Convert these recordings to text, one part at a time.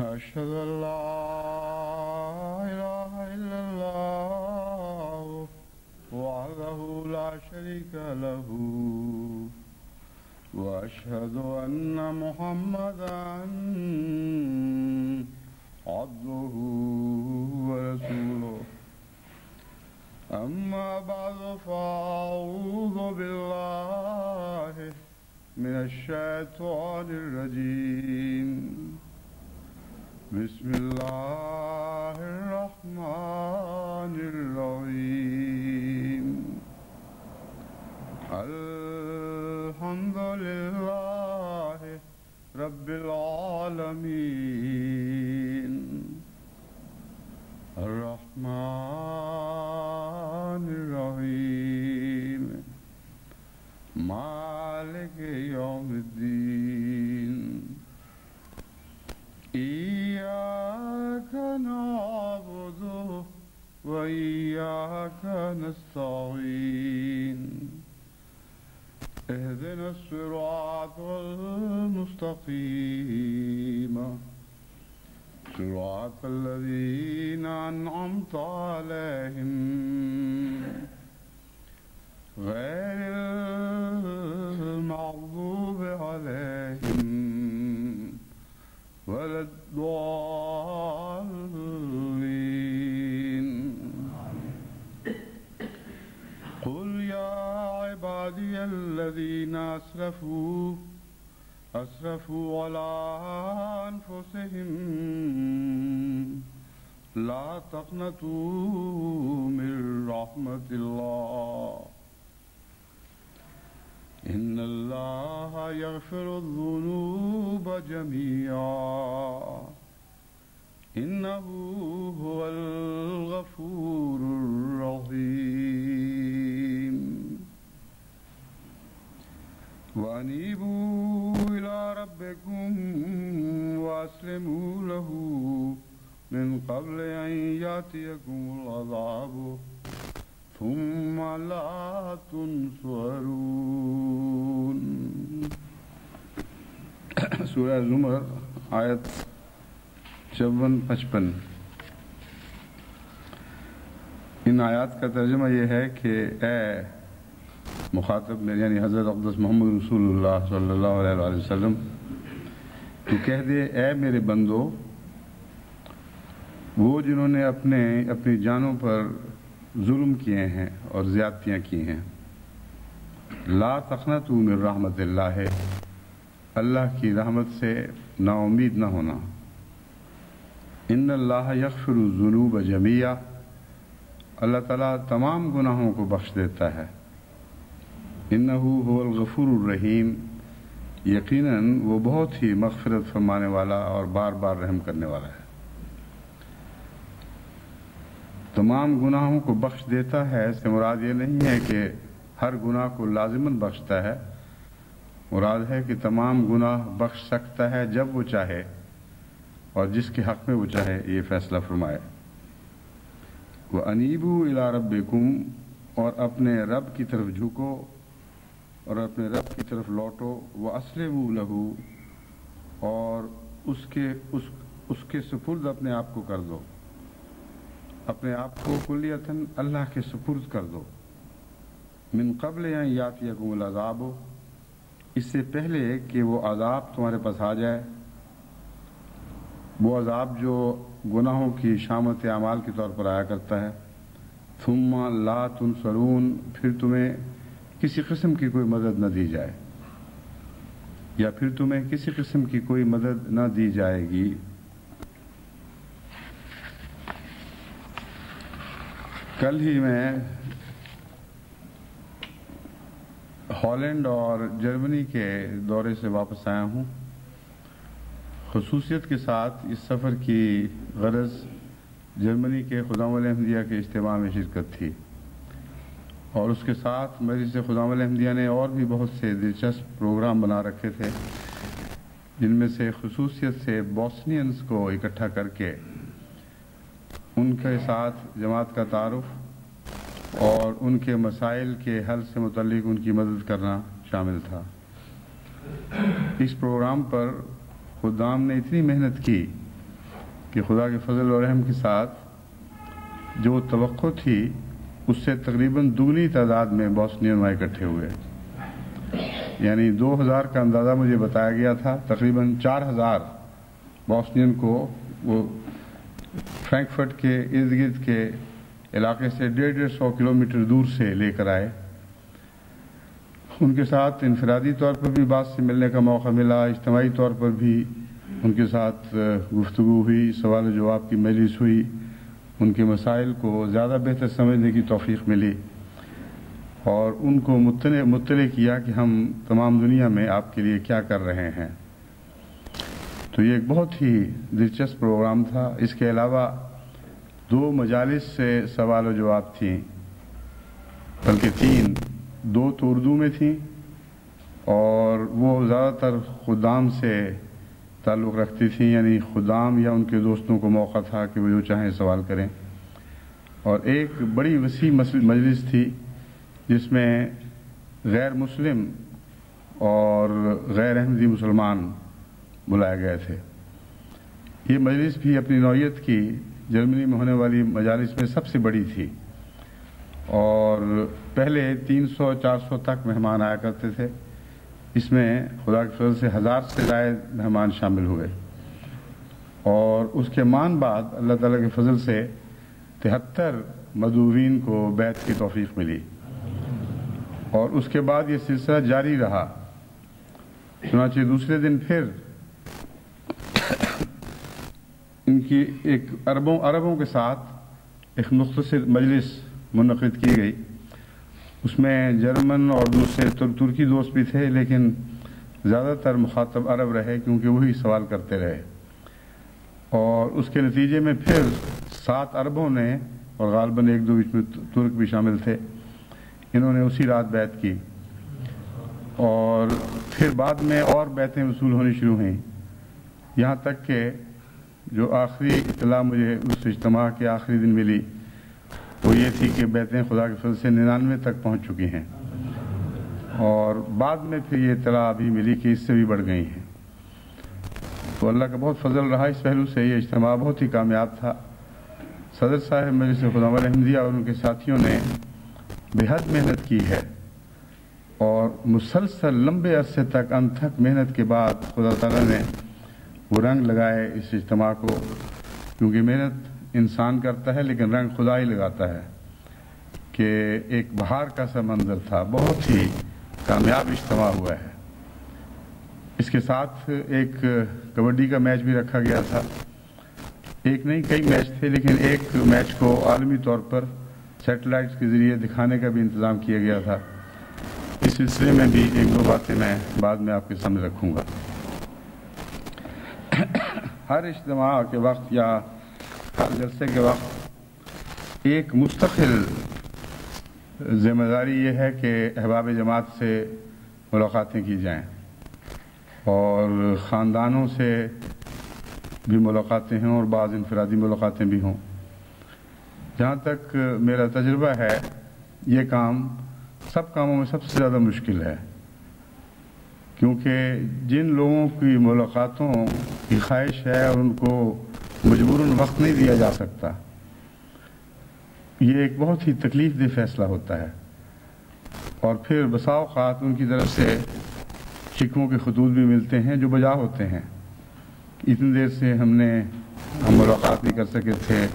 أشهد أن لا إله إلا الله وحده لا شريك له وأشهد أن محمدا عبده ورسوله أما بعد فأعوذ بالله من الشيطان الرجيم بسم الله الرحمن الرحيم الحمد لله رب العالمين الرحمن الرحيم مالك يوم الدين إياك نعبد وإياك نستعين اهدنا الصراط المستقيم صراط الذين أنعمت عليهم غير المغضوب عليهم ولا الضالين قل يا عبادي الذين أسرفوا على أنفسهم لا تقنطوا من رحمة الله إن الله يغفر الذنوب جميعا إنه هو الغفور الرحيم وأنيبوا إلى ربكم وأسلموا له من قبل أن يأتيكم العذاب ثم لا تنصرون. سورہ زمر آیت 54-55. ان آیات کا ترجمہ یہ ہے کہ اے مخاطب میں یعنی حضرت اقدس محمد رسول اللہ صلی اللہ علیہ وآلہ وسلم تو کہہ دے اے میرے بندو وہ جنہوں نے اپنی جانوں پر ظلم کیے ہیں اور زیادتیاں کی ہیں لا تقنطوا من رحمت اللہ اللہ کی رحمت سے نا امید نہ ہونا ان اللہ یغفر الذنوب جمیعا اللہ تعالیٰ تمام گناہوں کو بخش دیتا ہے انہ هو الغفور الرحیم یقیناً وہ بہت ہی مغفرت فرمانے والا اور بار بار رحم کرنے والا ہے. تمام گناہوں کو بخش دیتا ہے اس سے مراد یہ نہیں ہے کہ ہر گناہ کو لازماً بخشتا ہے، مراد ہے کہ تمام گناہ بخش سکتا ہے جب وہ چاہے اور جس کے حق میں وہ چاہے یہ فیصلہ فرمائے. وَأَنِيبُوا إِلَىٰ رَبِّكُمْ اور اپنے رب کی طرف جھکو اور اپنے رب کی طرف لوٹو. وَأَسْلِمُوا لَهُ اور اس کے سپرد اپنے آپ کو کر دو، اپنے آپ کو کلیتاً اللہ کے سپرد کر دو. من قبل ان یاتیکم العذاب اس سے پہلے کہ وہ عذاب تمہارے پاس آ جائے، وہ عذاب جو گناہوں کی شامت اعمال کے طور پر آیا کرتا ہے. ثم لا تنصرون پھر تمہیں کسی قسم کی کوئی مدد نہ دی جائے یا پھر تمہیں کسی قسم کی کوئی مدد نہ دی جائے گی. کل ہی میں ہالینڈ اور جرمنی کے دورے سے واپس آیا ہوں. خصوصیت کے ساتھ اس سفر کی غرض جرمنی کے خدام الاحمدیہ کے اجتماع میں شرکت تھی اور اس کے ساتھ مجلس خدام الاحمدیہ نے اور بھی بہت سے دلچسپ پروگرام بنا رکھے تھے جن میں سے خصوصیت سے بوسنینز کو اکٹھا کر کے ان کے ساتھ جماعت کا تعارف اور ان کے مسائل کے حل سے متعلق ان کی مدد کرنا شامل تھا. اس پروگرام پر خدام نے اتنی محنت کی کہ خدا کے فضل و رحم کے ساتھ جو توقع تھی اس سے تقریباً دگنی تعداد میں بوسنین وہاں اکٹھے ہوئے، یعنی 2000 کا اندازہ مجھے بتایا گیا تھا، تقریباً 4000 بوسنین کو وہ فرینکفرٹ کے ارد گرد کے علاقے سے 150 کلومیٹر دور سے لے کر آئے۔ ان کے ساتھ انفرادی طور پر بھی بعض سے ملنے کا موقع ملا، اجتماعی طور پر بھی ان کے ساتھ گفتگو ہوئی، سوال و جواب کی مجلس ہوئی، ان کے مسائل کو زیادہ بہتر سمجھنے کی توفیق ملی، اور ان کو مطلع کیا کہ ہم تمام دنیا میں آپ کے لیے کیا کر رہے ہیں۔ تو یہ ایک بہت ہی دلچسپ پروگرام تھا۔ اس کے علاوہ 2 مجالس سے سوال و جواب تھیں، بلکہ 3، 2 تو اردو میں تھیں اور وہ زیادہ تر خدام سے تعلق رکھتی تھیں، یعنی خدام یا ان کے دوستوں کو موقع تھا کہ وہ جو چاہیں سوال کریں، اور ایک بڑی وسیع مجلس تھی جس میں غیر مسلم اور غیر احمدی مسلمان بلائے گئے تھے۔ یہ مجلس بھی اپنی نوعیت کی جرمنی میں ہونے والی مجالس میں سب سے بڑی تھی، اور پہلے 300-400 تک مہمان آیا کرتے تھے۔ اس میں خدا کے فضل سے 1000 سے زائد مہمان شامل ہوئے، اور اس کے بعد اللہ تعالیٰ کے فضل سے 73 مدعوین کو بیعت کی توفیق ملی، اور اس کے بعد یہ سلسلہ جاری رہا۔ چنانچہ دوسرے دن پھر ان کی ایک عربوں کے ساتھ ایک مختصر مجلس منعقد کی گئی۔ اس میں جرمن اور دوسرے ترکی دوست بھی تھے، لیکن زیادہ تر مخاطب عرب رہے کیونکہ وہی سوال کرتے رہے، اور اس کے نتیجے میں پھر 7 عربوں نے، اور غالباً 1-2 بیچ میں ترک بھی شامل تھے، انہوں نے اسی رات بیعت کی، اور پھر بعد میں اور بیعتیں وصول ہونی شروع ہوئیں، یہاں تک کہ جو آخری اطلاع مجھے اس اجتماع کے آخری دن ملی وہ یہ تھی کہ بیعتیں خدا کے فضل سے 99 تک پہنچ چکی ہیں، اور بعد میں پھر یہ اطلاع بھی ملی کہ اس سے بھی بڑھ گئی ہیں۔ تو اللہ کا بہت فضل رہا اس پہلو سے، یہ اجتماع بہت ہی کامیاب تھا۔ صدر صاحب مجلس خدامت احمدیہ اور ان کے ساتھیوں نے بے حد محنت کی ہے، اور مسلسل لمبے عرصے تک انتھک محنت کے بعد خدا تعالیٰ نے وہ رنگ لگائے اس اجتماع کو، کیونکہ محنت انسان کرتا ہے لیکن رنگ خدا ہی لگاتا ہے، کہ ایک بہار کا سا منظر تھا، بہت ہی کامیاب اجتماع ہوا ہے۔ اس کے ساتھ ایک کبڈی کا میچ بھی رکھا گیا تھا، ایک نہیں کئی میچ تھے، لیکن ایک میچ کو عالمی طور پر سیٹلائٹس کے ذریعے دکھانے کا بھی انتظام کیا گیا تھا۔ اس سلسلے میں بھی 1-2 باتیں میں بعد میں آپ کے سامنے رکھوں گا۔ ہر اجتماع کے وقت یا ہر جلسے کے وقت ایک مستقل ذمہ داری یہ ہے کہ احباب جماعت سے ملاقاتیں کی جائیں، اور خاندانوں سے بھی ملاقاتیں ہوں، اور بعض انفرادی ملاقاتیں بھی ہوں۔ جہاں تک میرا تجربہ ہے، یہ کام سب کاموں میں سب سے زیادہ مشکل ہے، کیونکہ جن لوگوں کی ملاقاتوں کی خواہش ہے اور ان کو مجبوراً وقت نہیں دیا جا سکتا، یہ ایک بہت ہی تکلیف دہ فیصلہ ہوتا ہے، اور پھر بسا اوقات ان کی طرف سے شکووں کے خطوط بھی ملتے ہیں جو بجا ہوتے ہیں۔ اتنی دیر سے ہم ملاقات نہیں کر سکے تھے،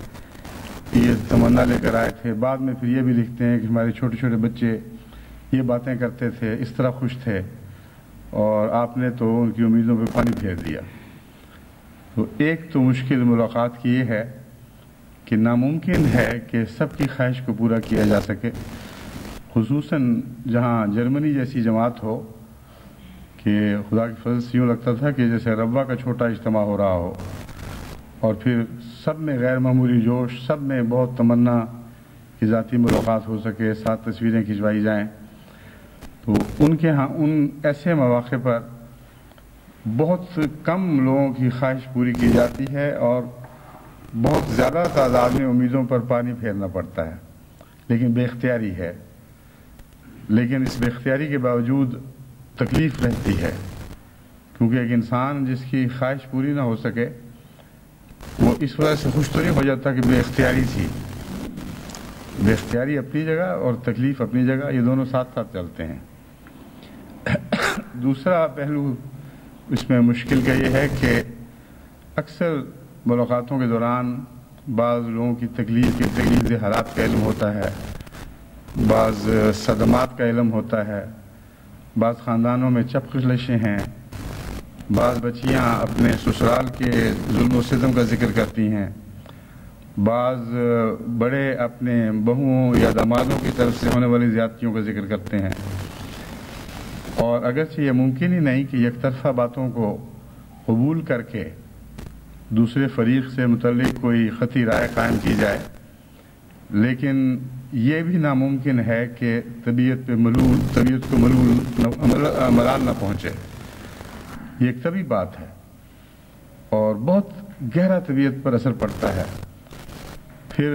یہ تمنا لے کر آئے تھے، بعد میں پھر یہ بھی لکھتے ہیں کہ ہمارے چھوٹے چھوٹے بچے یہ باتیں کرتے تھے، اس طرح خوش تھے، اور آپ نے تو ان کی امیدوں پہ پانی پھیر دیا۔ تو ایک تو مشکل ملاقات کی یہ ہے کہ ناممکن ہے کہ سب کی خواہش کو پورا کیا جا سکے، خصوصاً جہاں جرمنی جیسی جماعت ہو، کہ خدا کی فضل سے یوں لگتا تھا کہ جیسے ربا کا چھوٹا اجتماع ہو رہا ہو، اور پھر سب میں غیر معمولی جوش، سب میں بہت تمنا کہ ذاتی ملاقات ہو سکے، ساتھ تصویریں کھنچوائی جائیں۔ تو ان کے ہاں ان ایسے مواقع پر بہت کم لوگوں کی خواہش پوری کی جاتی ہے، اور بہت زیادہ تعداد میں امیدوں پر پانی پھیرنا پڑتا ہے، لیکن بے اختیاری ہے۔ لیکن اس بے اختیاری کے باوجود تکلیف رہتی ہے، کیونکہ ایک انسان جس کی خواہش پوری نہ ہو سکے وہ اس وجہ سے خوش تو نہیں ہو جاتا کہ بے اختیاری تھی. بے اختیاری اپنی جگہ اور تکلیف اپنی جگہ، یہ دونوں ساتھ ساتھ چلتے ہیں. دوسرا پہلو اس میں مشکل کا یہ ہے کہ اکثر ملاقاتوں کے دوران بعض لوگوں کی تکلیف حالات کا علم ہوتا ہے، بعض صدمات کا علم ہوتا ہے، بعض خاندانوں میں چپ خلشیں ہیں، بعض بچیاں اپنے سسرال کے ظلم و ستم کا ذکر کرتی ہیں، بعض بڑے اپنے بہوؤں یا دامادوں کی طرف سے ہونے والی زیادتیوں کا ذکر کرتے ہیں. اور اگرچہ یہ ممکن ہی نہیں کہ یک طرفہ باتوں کو قبول کر کے دوسرے فریق سے متعلق کوئی خطی رائے قائم کی جائے، لیکن یہ بھی ناممکن ہے کہ طبیعت کو ملال نہ پہنچے. یہ ایک طبی بات ہے اور بہت گہرا طبیعت پر اثر پڑتا ہے. پھر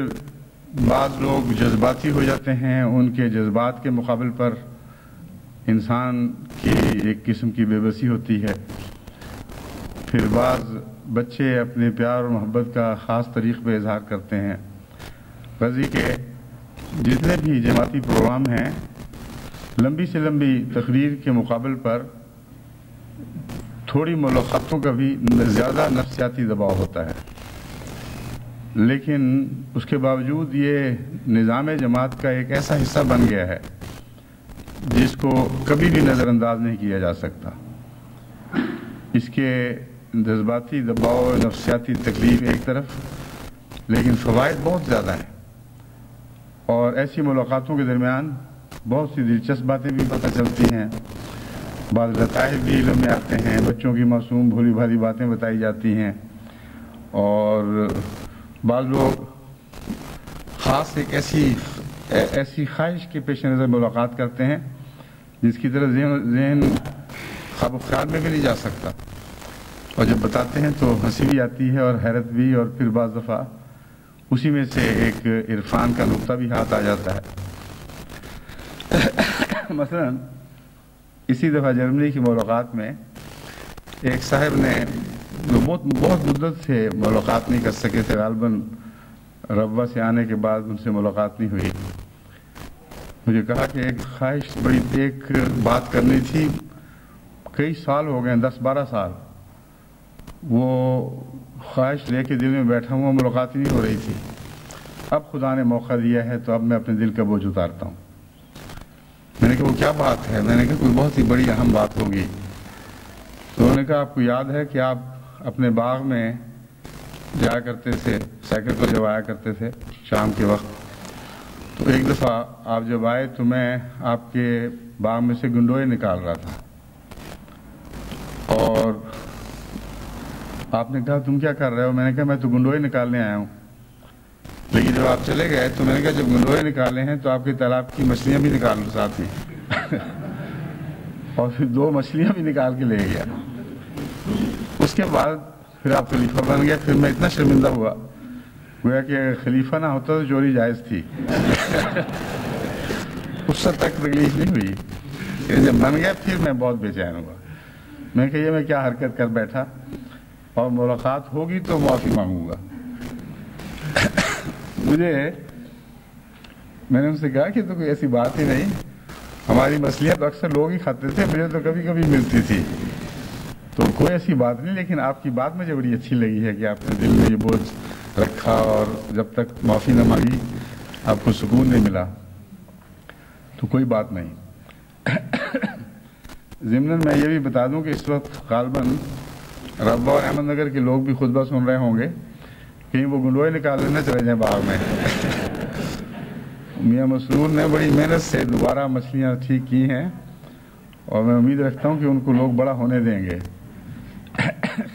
بعض لوگ جذباتی ہو جاتے ہیں، ان کے جذبات کے مقابل پر انسان کی ایک قسم کی بے بسی ہوتی ہے. پھر بعض بچے اپنے پیار اور محبت کا خاص طریق پہ اظہار کرتے ہیں. غرضی کہ جتنے بھی جماعتی پروگرام ہیں، لمبی سے لمبی تقریر کے مقابل پر تھوڑی ملاقاتوں کا بھی زیادہ نفسیاتی دباؤ ہوتا ہے. لیکن اس کے باوجود یہ نظام جماعت کا ایک ایسا حصہ بن گیا ہے جس کو کبھی بھی نظر انداز نہیں کیا جا سکتا. اس کے جذباتی دباؤ، نفسیاتی تکلیف ایک طرف، لیکن فوائد بہت زیادہ ہیں. اور ایسی ملاقاتوں کے درمیان بہت سی دلچسپ باتیں بھی پتہ چلتی ہیں، بعض لطائف بھی علم میں آتے ہیں، بچوں کی معصوم بھولی بھالی باتیں بتائی جاتی ہیں. اور بعض لوگ خاص ایک ایسی خواہش کے پیش نظر ملاقات کرتے ہیں جس کی طرف ذہن خواب و خیال میں بھی نہیں جا سکتا، اور جب بتاتے ہیں تو ہنسی بھی آتی ہے اور حیرت بھی، اور پھر بعض دفعہ اسی میں سے ایک عرفان کا نقطہ بھی ہاتھ آ جاتا ہے. مثلا اسی دفعہ جرمنی کی ملاقات میں ایک صاحب نے بہت مدت سے ملاقات نہیں کر سکے تھے، غالباً ربوہ سے آنے کے بعد ان سے ملاقات نہیں ہوئی. مجھے کہا کہ ایک خواہش بڑی ایک بات کرنی تھی، کئی سال ہو گئے، 10-12 سال وہ خواہش لے کے دل میں بیٹھا ہوا، ملاقات ہی نہیں ہو رہی تھی. اب خدا نے موقع دیا ہے تو اب میں اپنے دل کا بوجھ اتارتا ہوں. میں نے کہا وہ کیا بات ہے؟ میں نے کہا کوئی بہت ہی بڑی اہم بات ہوگی. تو انہوں نے کہا آپ کو یاد ہے کہ آپ اپنے باغ میں جایا کرتے تھے، سائیکل پر جب آیا کرتے تھے شام کے وقت، تو ایک دفعہ آپ جب آئے تو میں آپ کے باغ میں سے گنڈوئے نکال رہا تھا، اور آپ نے کہا تم کیا کر رہے ہو؟ میں نے کہا میں تو گنڈوئے نکالنے آیا ہوں. لیکن جب آپ چلے گئے تو میں نے کہا جب گنڈوئے نکالے ہیں تو آپ کے تالاب کی مچھلیاں بھی نکال لو ساتھ ہی. اور پھر 2 مچھلیاں بھی نکال کے لے گیا. اس کے بعد پھر آپ خلیفہ بن گئے. پھر میں اتنا شرمندہ ہوا، گویا کہ خلیفہ نہ ہوتا تو چوری جائز تھی. اس وقت تک تکلیف نہیں ہوئی، جب بن گیا پھر میں بہت بے چین ہوا. میں کہ یہ میں کیا حرکت کر بیٹھا، اور ملاقات ہوگی تو معافی مانگوں گا. میں نے ان سے کہا کہ تو کوئی ایسی بات ہی نہیں، ہماری مچھلیاں تو اکثر لوگ ہی کھاتے تھے، مجھے تو کبھی کبھی ملتی تھی، تو کوئی ایسی بات نہیں. لیکن آپ کی بات مجھے بڑی اچھی لگی ہے کہ آپ نے دل میں یہ بوجھ رکھا، اور جب تک معافی نہ مانگی آپ کو سکون نہیں ملا، تو کوئی بات نہیں. ضمناً میں یہ بھی بتا دوں کہ اس وقت غالباً ربوہ اور احمد نگر کے لوگ بھی خطبہ سن رہے ہوں گے، کہیں وہ گنڈوئے نکال لینا چلے جائیں باغ میں. میاں مسرور نے بڑی محنت سے دوبارہ مچھلیاں ٹھیک کی ہیں، اور میں امید رکھتا ہوں کہ ان کو لوگ بڑا ہونے دیں گے.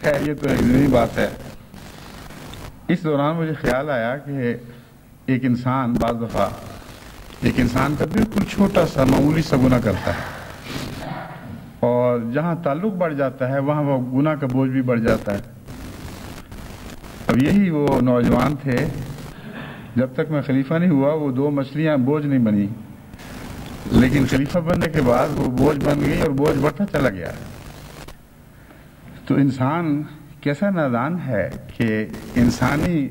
خیر یہ تو ایک ضروری بات ہے. اس دوران مجھے خیال آیا کہ ایک انسان بعض دفعہ ایک انسان کا بالکل چھوٹا سا معمولی سا گناہ کرتا ہے، اور جہاں تعلق بڑھ جاتا ہے وہاں وہ گناہ کا بوجھ بھی بڑھ جاتا ہے. اب یہی وہ نوجوان تھے، جب تک میں خلیفہ نہیں ہوا وہ 2 مچھلیاں بوجھ نہیں بنی، لیکن خلیفہ بننے کے بعد وہ بوجھ بن گئی اور بوجھ بڑھتا چلا گیا. تو انسان کیسا نادان ہے کہ انسانی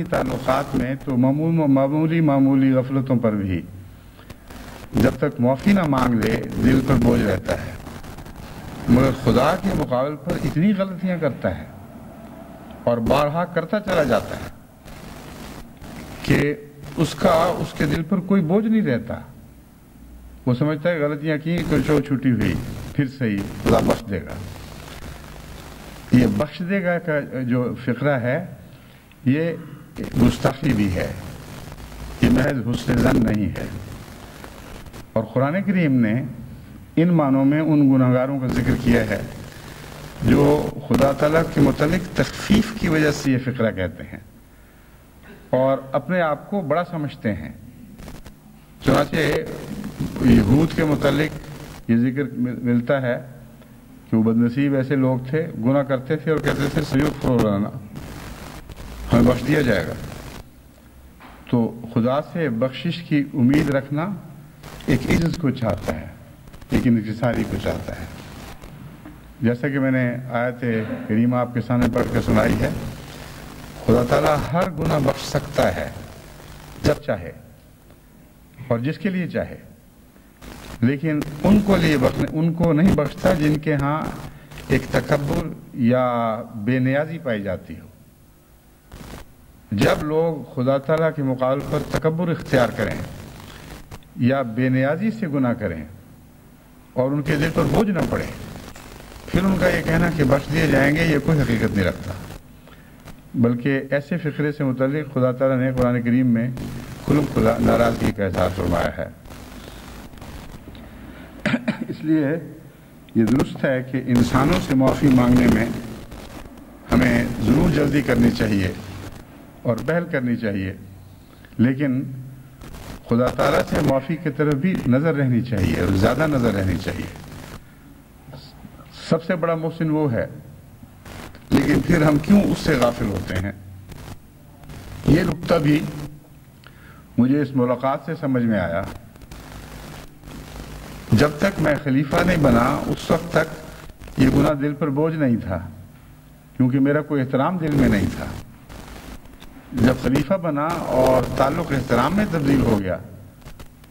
تعلقات میں تو معمولی غفلتوں پر بھی جب تک معافی نہ مانگ لے دل پر بوجھ رہتا ہے، مگر خدا کے مقابل پر اتنی غلطیاں کرتا ہے اور بارہا کرتا چلا جاتا ہے کہ اس کے دل پر کوئی بوجھ نہیں رہتا. وہ سمجھتا ہے غلطیاں کی تو چھوٹی ہوئی، پھر صحیح، خدا بخش دے گا. یہ بخش دے گا کا جو فقرہ ہے یہ گستاخی بھی ہے، یہ محض حسن ظن نہیں ہے. اور قرآن کریم نے ان معنوں میں ان گناہگاروں کا ذکر کیا ہے جو خدا تعالیٰ کے متعلق تخفیف کی وجہ سے یہ فقرہ کہتے ہیں اور اپنے آپ کو بڑا سمجھتے ہیں. چنانچہ یہود کے متعلق یہ ذکر ملتا ہے کہ وہ بدنصیب ایسے لوگ تھے، گناہ کرتے تھے اور کہتے تھے سیوف فرورانا، ہمیں بخش دیا جائے گا. تو خدا سے بخشش کی امید رکھنا ایک عجز کو چاہتا ہے، ایک انکساری کو چاہتا ہے. جیسا کہ میں نے آیت کریمہ آپ کے سامنے پڑھ کے سنائی ہے، خدا تعالیٰ ہر گناہ بخش سکتا ہے جب چاہے اور جس کے لیے چاہے، لیکن ان کو نہیں بخشتا جن کے ہاں ایک تکبر یا بے نیازی پائی جاتی ہو. جب لوگ خدا تعالیٰ کے مقابل پر تکبر اختیار کریں یا بے نیازی سے گناہ کریں اور ان کے دل پر بوجھ نہ پڑے، پھر ان کا یہ کہنا کہ بخش دیے جائیں گے یہ کوئی حقیقت نہیں رکھتا. بلکہ ایسے فقرے سے متعلق خدا تعالیٰ نے قرآن کریم میں کھلم کھلا ناراضگی کا اظہار فرمایا ہے. اس لیے یہ درست ہے کہ انسانوں سے معافی مانگنے میں ہمیں ضرور جلدی کرنی چاہیے اور پہل کرنی چاہیے، لیکن خدا تعالیٰ سے معافی کی طرف بھی نظر رہنی چاہیے اور زیادہ نظر رہنی چاہیے. سب سے بڑا محسن وہ ہے، لیکن پھر ہم کیوں اس سے غافل ہوتے ہیں؟ یہ نقطہ بھی مجھے اس ملاقات سے سمجھ میں آیا. جب تک میں خلیفہ نہیں بنا اس وقت تک یہ گناہ دل پر بوجھ نہیں تھا، کیونکہ میرا کوئی احترام دل میں نہیں تھا. جب خلیفہ بنا اور تعلق احترام میں تبدیل ہو گیا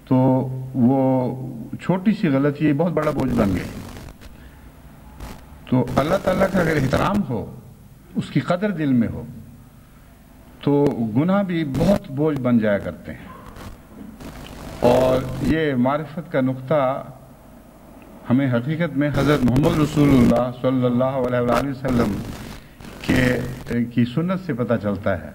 تو وہ چھوٹی سی غلطی بہت بڑا بوجھ بن گئی. تو اللہ تعالیٰ کا اگر احترام ہو، اس کی قدر دل میں ہو، تو گناہ بھی بہت بوجھ بن جایا کرتے ہیں. اور یہ معرفت کا نقطہ ہمیں حقیقت میں حضرت محمد رسول اللہ صلی اللہ علیہ وآلہ وسلم کی سنت سے پتہ چلتا ہے.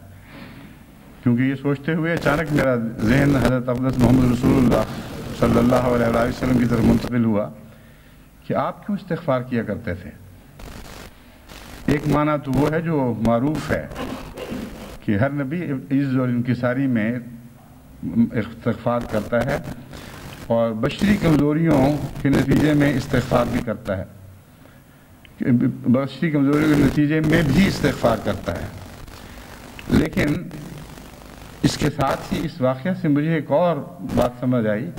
کیونکہ یہ سوچتے ہوئے اچانک میرا ذہن حضرت اقدس محمد رسول اللہ صلی اللہ علیہ وآلہ وسلم کی طرف منتقل ہوا کہ آپ کیوں استغفار کیا کرتے تھے. ایک معنی تو وہ ہے جو معروف ہے کہ ہر نبی عز اور انکساری میں استغفار کرتا ہے اور بشری کمزوریوں کے نتیجے میں استغفار بھی کرتا ہے، بشری کمزوریوں کے نتیجے میں بھی استغفار کرتا ہے. لیکن اس کے ساتھ ہی اس واقعہ سے مجھے ایک اور بات سمجھ آئی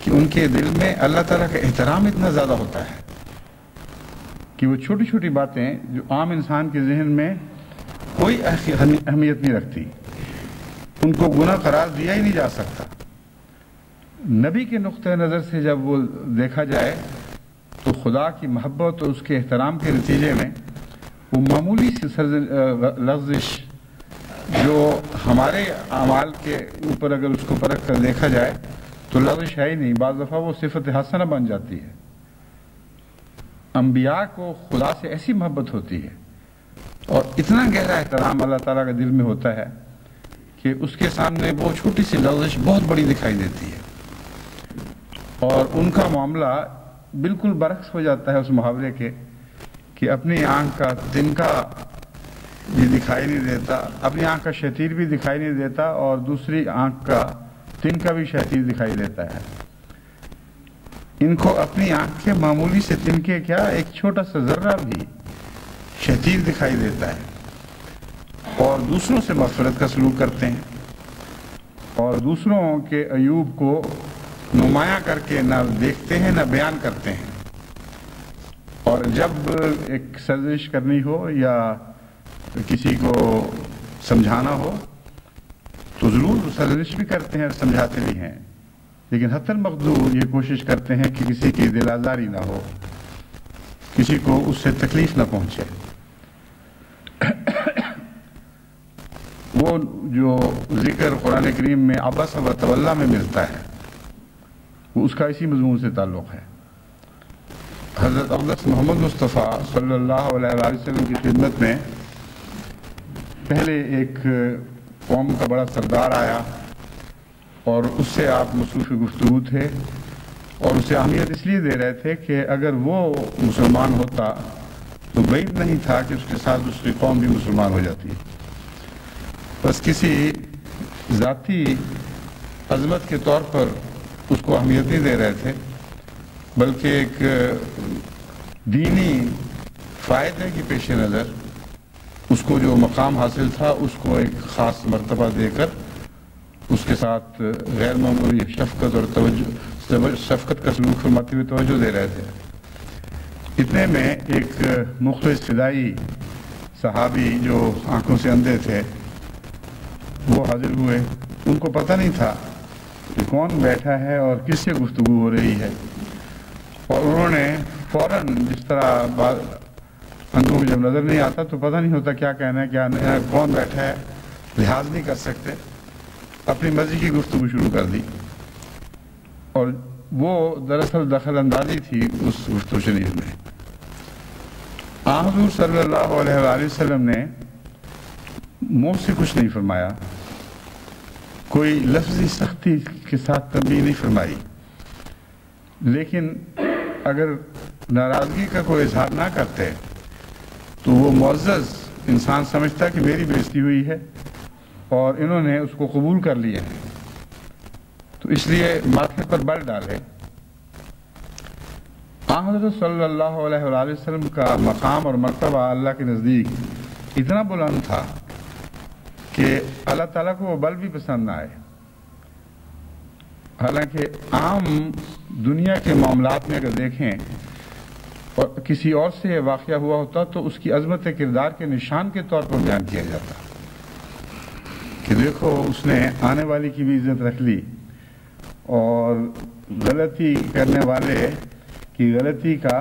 کہ ان کے دل میں اللہ تعالیٰ کا احترام اتنا زیادہ ہوتا ہے کہ وہ چھوٹی چھوٹی باتیں جو عام انسان کے ذہن میں کوئی اہمیت نہیں رکھتی، ان کو گناہ قرار دیا ہی نہیں جا سکتا. نبی کے نقطۂ نظر سے جب وہ دیکھا جائے تو خدا کی محبت اور اس کے احترام کے نتیجے میں وہ معمولی سی لغزش جو ہمارے اعمال کے اوپر اگر اس کو پرکھ کر دیکھا جائے تو لغزش ہے ہی نہیں، بعض دفعہ وہ صفت حسنہ بن جاتی ہے. انبیاء کو خدا سے ایسی محبت ہوتی ہے اور اتنا گہرا احترام اللہ تعالیٰ کا دل میں ہوتا ہے کہ اس کے سامنے وہ چھوٹی سی لغزش بہت بڑی دکھائی دیتی ہے. اور ان کا معاملہ بالکل برعکس ہو جاتا ہے اس محاورے کے کہ اپنی آنکھ کا تنکا بھی دکھائی نہیں دیتا، اپنی آنکھ کا شتیر بھی دکھائی نہیں دیتا اور دوسری آنکھ کا تنکا بھی شتیر دکھائی دیتا ہے. ان کو اپنی آنکھ کے معمولی سے تنکے کیا ایک چھوٹا سا ذرہ بھی شتیر دکھائی دیتا ہے اور دوسروں سے مغفرت کا سلوک کرتے ہیں اور دوسروں کے عیوب کو نمایاں کر کے نہ دیکھتے ہیں نہ بیان کرتے ہیں اور جب ایک سرزنش کرنی ہو یا کسی کو سمجھانا ہو تو ضرور سرزنش بھی کرتے ہیں اور سمجھاتے بھی ہیں، لیکن حتی المقدور یہ کوشش کرتے ہیں کہ کسی کی دل آزاری نہ ہو، کسی کو اس سے تکلیف نہ پہنچے۔ وہ جو ذکر قرآن کریم میں عبس و تولی میں ملتا ہے وہ اس کا اسی مضمون سے تعلق ہے۔ حضرت اقدس محمد مصطفیٰ صلی اللہ علیہ وآلہ وسلم کی خدمت میں پہلے ایک قوم کا بڑا سردار آیا اور اس سے آپ مصروف گفتگو تھے، اور اسے اہمیت اس لیے دے رہے تھے کہ اگر وہ مسلمان ہوتا تو بعید نہیں تھا کہ اس کے ساتھ دوسری قوم بھی مسلمان ہو جاتی۔ بس کسی ذاتی عظمت کے طور پر اس کو اہمیت نہیں دے رہے تھے، بلکہ ایک دینی فائدے کی پیش نظر اس کو جو مقام حاصل تھا اس کو ایک خاص مرتبہ دے کر اس کے ساتھ غیر معمولی شفقت اور شفقت کا سلوک فرماتے ہوئے توجہ دے رہے تھے۔ اتنے میں ایک مخلص فدائی صحابی جو آنکھوں سے اندھے تھے وہ حاضر ہوئے۔ ان کو پتہ نہیں تھا کہ کون بیٹھا ہے اور کس سے گفتگو ہو رہی ہے، اور انہوں نے فوراً جس طرح اندھوں کو جب نظر نہیں آتا تو پتہ نہیں ہوتا کیا کہنا ہے کیا نہیں، کون بیٹھا ہے لحاظ نہیں کر سکتے، اپنی مرضی کی گفتگو شروع کر دی، اور وہ دراصل دخل اندازی تھی اس گفتگو شریف میں۔ حضور صلی اللہ علیہ وآلہ وسلم نے منہ سے کچھ نہیں فرمایا، کوئی لفظی سختی کے ساتھ تنبیہ نہیں فرمائی، لیکن اگر ناراضگی کا کوئی اظہار نہ کرتے تو وہ معزز انسان سمجھتا کہ میری بےزتی ہوئی ہے اور انہوں نے اس کو قبول کر لیا ہے، تو اس لیے ماتھے پر بل ڈالے۔ حضرت صلی اللہ علیہ وآلہ وسلم کا مقام اور مرتبہ اللہ کے نزدیک اتنا بلند تھا کہ اللہ تعالیٰ کو وہ بل بھی پسند نہ آئے۔ حالانکہ عام دنیا کے معاملات میں اگر دیکھیں اور کسی اور سے یہ واقعہ ہوا ہوتا تو اس کی عظمت کردار کے نشان کے طور پر بیان کیا جاتا کہ دیکھو اس نے آنے والی کی بھی عزت رکھ لی، اور غلطی کرنے والے کی غلطی کا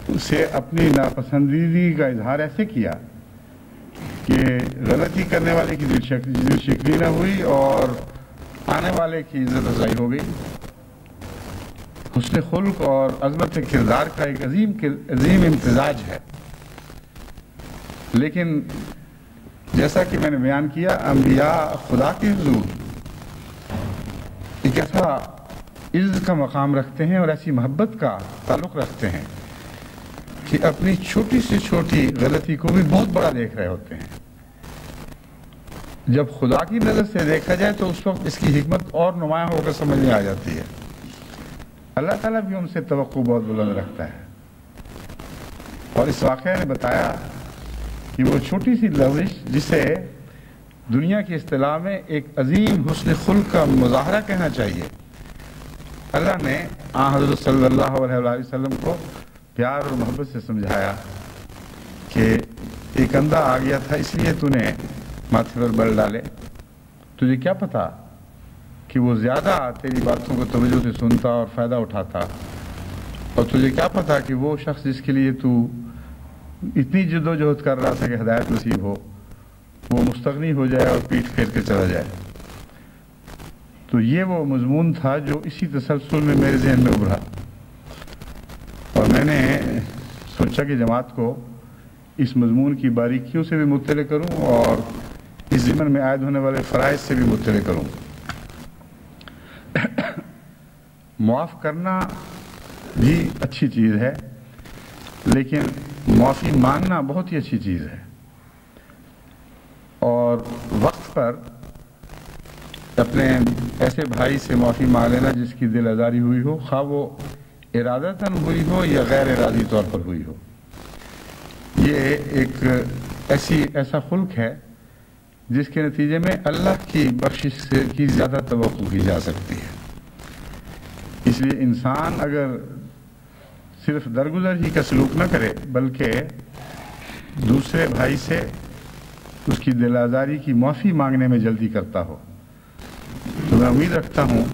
اسے اپنی ناپسندیدگی کا اظہار ایسے کیا کہ غلطی کرنے والے کی دل شکری نہ ہوئی اور آنے والے کی عزت افزائی ہو گئی۔ حسن خلق اور عظمت کردار کا ایک عظیم امتزاج ہے، لیکن جیسا کہ میں نے بیان کیا انبیاء خدا کے حضور ایک ایسا عزت کا مقام رکھتے ہیں اور ایسی محبت کا تعلق رکھتے ہیں کہ اپنی چھوٹی سے چھوٹی غلطی کو بھی بہت بڑا دیکھ رہے ہوتے ہیں۔ جب خدا کی نظر سے دیکھا جائے تو اس وقت اس کی حکمت اور نمایاں ہو کر سمجھ میں آ جاتی ہے۔ اللہ تعالیٰ بھی ان سے توقع بہت بلند رکھتا ہے، اور اس واقعہ نے بتایا کہ وہ چھوٹی سی لغزش جسے دنیا کی اصطلاح میں ایک عظیم حسن خلق کا مظاہرہ کہنا چاہیے، اللہ نے حضرت صلی اللہ علیہ وآلہ وسلم کو پیار اور محبت سے سمجھایا کہ ایک اندھا آ گیا تھا اس لیے تو نے ماتھے پر بل ڈالے، تجھے کیا پتا کہ وہ زیادہ تیری باتوں کو توجہ سے سنتا اور فائدہ اٹھاتا، اور تجھے کیا پتا کہ وہ شخص جس کے لیے تو اتنی جد و جہد کر رہا تھا کہ ہدایت نصیب ہو وہ مستغنی ہو جائے اور پیٹھ پھیر کے چلا جائے۔ تو یہ وہ مضمون تھا جو اسی تسلسل میں میرے ذہن میں ابھرا، اور میں نے سوچا کہ جماعت کو اس مضمون کی باریکیوں سے بھی مطلع کروں اور اس ضمن میں عائد ہونے والے فرائض سے بھی مطلع کروں۔ معاف کرنا بھی اچھی چیز ہے، لیکن معافی مانگنا بہت ہی اچھی چیز ہے، اور وقت پر اپنے ایسے بھائی سے معافی مانگ لینا جس کی دل آزاری ہوئی ہو، خواہ وہ ارادتاً ہوئی ہو یا غیر ارادی طور پر ہوئی ہو، یہ ایک ایسا خلق ہے جس کے نتیجے میں اللہ کی بخشش کی زیادہ توقع کی جا سکتی ہے۔ اس لیے انسان اگر صرف درگزر ہی کا سلوک نہ کرے بلکہ دوسرے بھائی سے اس کی دل آزاری کی معافی مانگنے میں جلدی کرتا ہو، تو میں امید رکھتا ہوں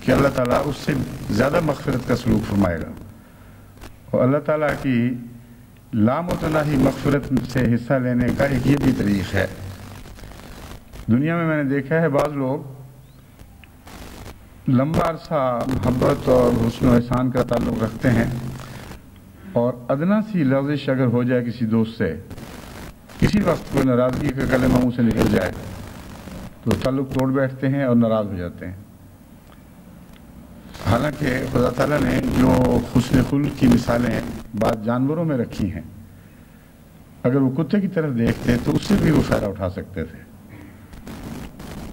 کہ اللہ تعالیٰ اس سے زیادہ مغفرت کا سلوک فرمائے گا، اور اللہ تعالیٰ کی لامتناہی مغفرت سے حصہ لینے کا ایک یہ بھی طریق ہے۔ دنیا میں نے دیکھا ہے بعض لوگ لمبا عرصہ محبت اور حسن و احسان کا تعلق رکھتے ہیں، اور ادنا سی لغزش اگر ہو جائے کسی دوست سے، کسی وقت کوئی ناراضگی کا کلمہ منہ سے نکل جائے تو تعلق توڑ بیٹھتے ہیں اور ناراض ہو جاتے ہیں۔ حالانکہ خدا تعالیٰ نے جو حسن خلق کی مثالیں بعض جانوروں میں رکھی ہیں، اگر وہ کتے کی طرف دیکھتے تو اس سے بھی وہ فائدہ اٹھا سکتے تھے،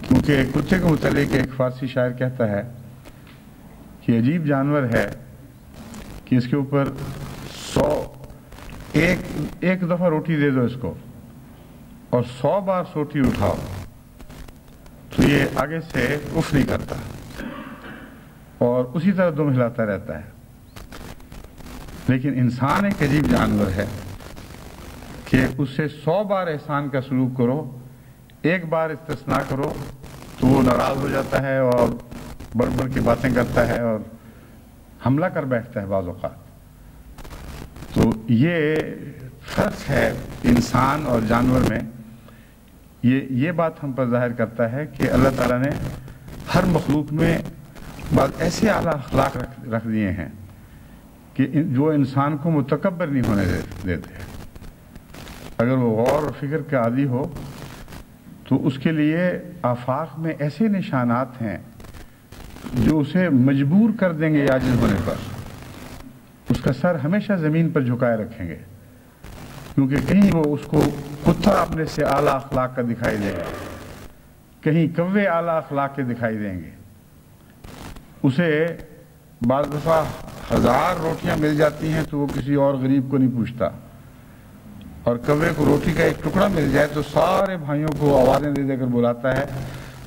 کیونکہ کتے کے متعلق ایک فارسی شاعر کہتا ہے کہ عجیب جانور ہے کہ اس کے اوپر ایک دفعہ روٹی دے دو اس کو اور 100 بار سوٹی اٹھاؤ تو یہ آگے سے اف نہیں کرتا اور اسی طرح دم ہلاتا رہتا ہے۔ لیکن انسان ایک عجیب جانور ہے کہ اس سے 100 بار احسان کا سلوک کرو، ایک بار استثناء کرو تو وہ ناراض ہو جاتا ہے اور بڑھ بڑھ کی باتیں کرتا ہے اور حملہ کر بیٹھتا ہے بعض اوقات۔ تو یہ فرق ہے انسان اور جانور میں۔ یہ بات ہم پر ظاہر کرتا ہے کہ اللہ تعالیٰ نے ہر مخلوق میں بعض ایسے اعلیٰ اخلاق رکھ دیے ہیں کہ جو انسان کو متکبر نہیں ہونے دیتے۔ اگر وہ غور و فکر کا عادی ہو تو اس کے لیے آفاق میں ایسے نشانات ہیں جو اسے مجبور کر دیں گے عاجز ہونے پر، اس کا سر ہمیشہ زمین پر جھکائے رکھیں گے، کیونکہ کہیں وہ اس کو کتا اپنے سے اعلیٰ اخلاق کا دکھائی دے گا، کہیں کوے اعلیٰ اخلاق کے دکھائی دیں گے۔ اسے بعض دفعہ 1000 روٹیاں مل جاتی ہیں تو وہ کسی اور غریب کو نہیں پوچھتا، اور کوے کو روٹی کا ایک ٹکڑا مل جائے تو سارے بھائیوں کو آوازیں دے دے کر بلاتا ہے،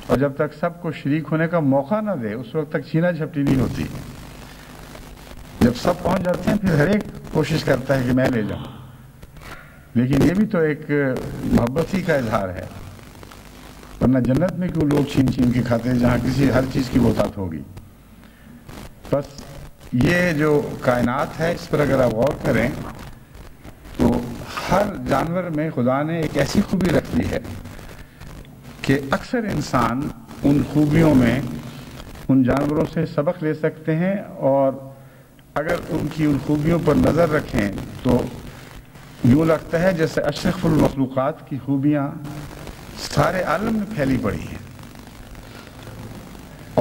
اور جب تک سب کو شریک ہونے کا موقع نہ دے اس وقت تک چھینا جھپٹی نہیں ہوتی۔ جب سب پہنچ جاتے ہیں پھر ہر ایک کوشش کرتا ہے کہ میں لے جاؤں، لیکن یہ بھی تو ایک محبت ہی کا اظہار ہے، ورنہ جنت میں کیوں لوگ چھین چھین کے کھاتے ہیں جہاں کسی ہر چیز کی بہتات ہوگی۔ بس یہ جو کائنات ہے اس پر اگر آپ غور کریں تو ہر جانور میں خدا نے ایک ایسی خوبی رکھ دی ہے کہ اکثر انسان ان خوبیوں میں ان جانوروں سے سبق لے سکتے ہیں، اور اگر ان کی ان خوبیوں پر نظر رکھیں تو یوں لگتا ہے جیسے اشرف المخلوقات کی خوبیاں سارے عالم میں پھیلی پڑی ہیں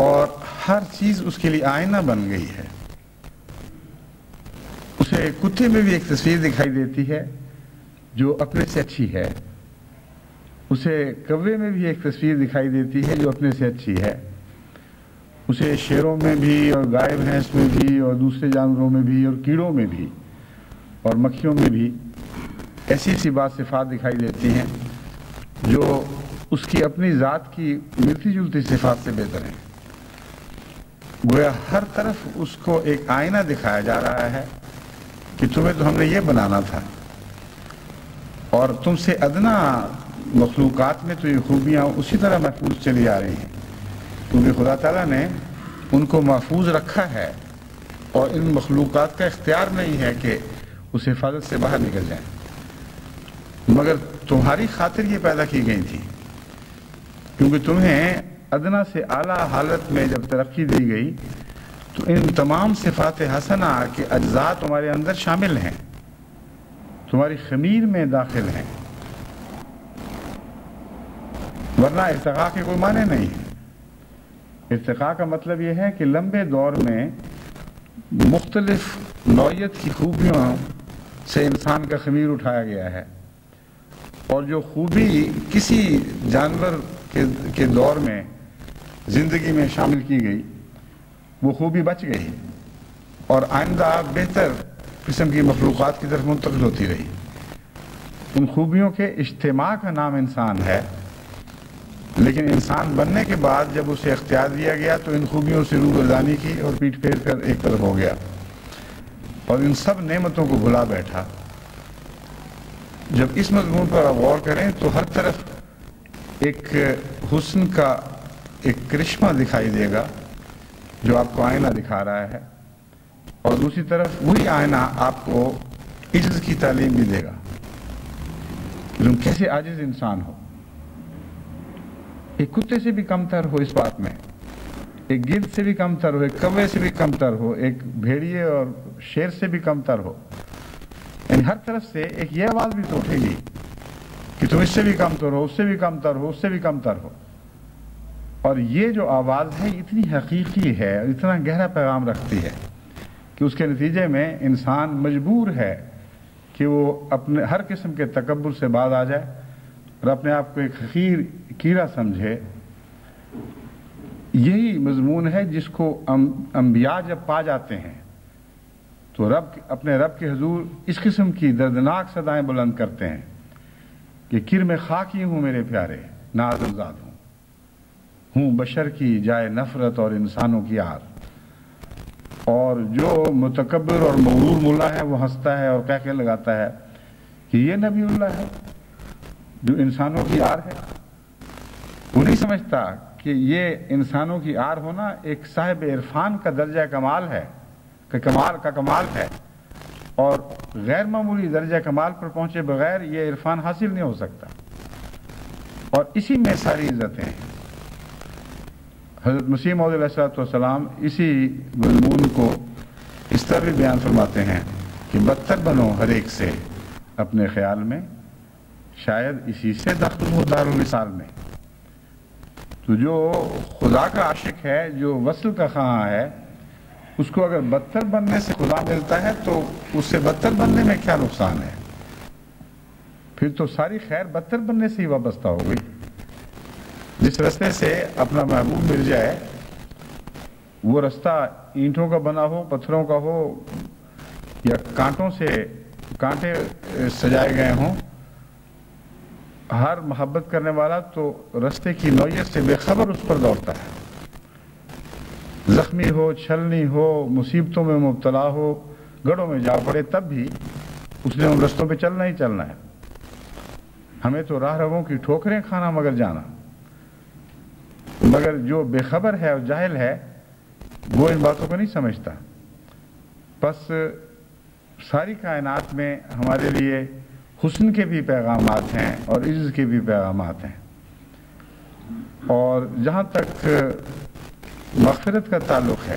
اور ہر چیز اس کے لیے آئینہ بن گئی ہے۔ اسے کتے میں بھی ایک تصویر دکھائی دیتی ہے جو اپنے سے اچھی ہے، اسے کوے میں بھی ایک تصویر دکھائی دیتی ہے جو اپنے سے اچھی ہے، اسے شیروں میں بھی اور گائے بھینس میں بھی اور دوسرے جانوروں میں بھی اور کیڑوں میں بھی اور مکھیوں میں بھی ایسی سی بات صفات دکھائی دیتی ہیں جو اس کی اپنی ذات کی ملتی جلتی صفات سے بہتر ہیں۔ گویا ہر طرف اس کو ایک آئینہ دکھایا جا رہا ہے کہ تمہیں تو ہم نے یہ بنانا تھا، اور تم سے ادنا مخلوقات میں تو یہ خوبیاں اسی طرح محفوظ چلی آ رہی ہیں، کیونکہ خدا تعالیٰ نے ان کو محفوظ رکھا ہے اور ان مخلوقات کا اختیار نہیں ہے کہ اس حفاظت سے باہر نکل جائیں، مگر تمہاری خاطر یہ پیدا کی گئی تھی، کیونکہ تمہیں ادنا سے اعلیٰ حالت میں جب ترقی دی گئی تو ان تمام صفات حسنہ کے اجزاء تمہارے اندر شامل ہیں، تمہاری خمیر میں داخل ہیں، ورنہ ارتقاء کے کوئی معنی نہیں ہے۔ ارتقاء کا مطلب یہ ہے کہ لمبے دور میں مختلف نوعیت کی خوبیوں سے انسان کا خمیر اٹھایا گیا ہے، اور جو خوبی کسی جانور کے دور میں زندگی میں شامل کی گئی وہ خوبی بچ گئی اور آئندہ بہتر قسم کی مخلوقات کی طرف منتقل ہوتی رہی۔ ان خوبیوں کے اجتماع کا نام انسان ہے، لیکن انسان بننے کے بعد جب اسے اختیار دیا گیا تو ان خوبیوں سے روگردانی کی اور پیٹ پھیر کر ایک طرف ہو گیا۔ اور ان سب نعمتوں کو بھلا بیٹھا۔ جب اس مضمون پر آپ غور کریں تو ہر طرف ایک حسن کا ایک کرشمہ دکھائی دے گا جو آپ کو آئینہ دکھا رہا ہے، اور دوسری طرف وہی آئینہ آپ کو عجز کی تعلیم بھی دے گا کہ تم کیسے عاجز انسان ہو، ایک کتے سے بھی کمتر ہو اس بات میں، ایک گدھ سے بھی کمتر ہو، ایک کوے سے بھی کمتر ہو، ایک بھیڑیے اور شیر سے بھی کمتر ہو، یعنی ہر طرف سے ایک یہ آواز بھی تو اٹھے گی کہ تم اس سے بھی کمتر ہو، اس سے بھی کمتر ہو، اس سے بھی کمتر ہو۔ اور یہ جو آواز ہے اتنی حقیقی ہے، اتنا گہرا پیغام رکھتی ہے کہ اس کے نتیجے میں انسان مجبور ہے کہ وہ اپنے ہر قسم کے تکبر سے باز آ جائے اور اپنے آپ کو ایک حقیر کیڑا سمجھے۔ یہی مضمون ہے جس کو انبیاء جب پا جاتے ہیں تو اپنے رب کے حضور اس قسم کی دردناک صدائیں بلند کرتے ہیں کہ کر میں خاکی ہوں میرے پیارے، نازل زاد ہوں بشر کی جائے نفرت اور انسانوں کی آر۔ اور جو متکبر اور مغرور ملا ہے وہ ہنستا ہے اور کہہ لگاتا ہے کہ یہ نبی اللہ ہے جو انسانوں کی آر ہے۔ وہ نہیں سمجھتا کہ یہ انسانوں کی آر ہونا ایک صاحب عرفان کا درجہ کمال ہے، کمال ہے، اور غیر معمولی درجہ کمال پر پہنچے بغیر یہ عرفان حاصل نہیں ہو سکتا، اور اسی میں ساری عزتیں ہیں۔ حضرت مسیح موعود علیہ السلام اسی مضمون کو اس طرح بھی بیان فرماتے ہیں کہ بدتر بنو ہر ایک سے اپنے خیال میں، شاید اسی سے دخل ہو دار الوصال میں۔ تو جو خدا کا عاشق ہے، جو وصل کا خواہاں ہے، اس کو اگر بدتر بننے سے خدا ملتا ہے تو اس سے بدتر بننے میں کیا نقصان ہے؟ پھر تو ساری خیر بدتر بننے سے ہی وابستہ ہو گئی۔ جس رستے سے اپنا محبوب مل جائے، وہ رستہ اینٹوں کا بنا ہو، پتھروں کا ہو، یا کانٹے سجائے گئے ہوں، ہر محبت کرنے والا تو رستے کی نوعیت سے بے خبر اس پر دوڑتا ہے۔ زخمی ہو، چھلنی ہو، مصیبتوں میں مبتلا ہو، گڑھوں میں جا پڑے، تب بھی اس نے ان رستوں پہ چلنا ہی چلنا ہے۔ ہمیں تو راہ رہوں کی ٹھوکریں کھانا مگر جانا، مگر جو بے خبر ہے اور جاہل ہے وہ ان باتوں کو نہیں سمجھتا۔ بس ساری کائنات میں ہمارے لیے حسن کے بھی پیغامات ہیں اور عزت کے بھی پیغامات ہیں، اور جہاں تک مغفرت کا تعلق ہے،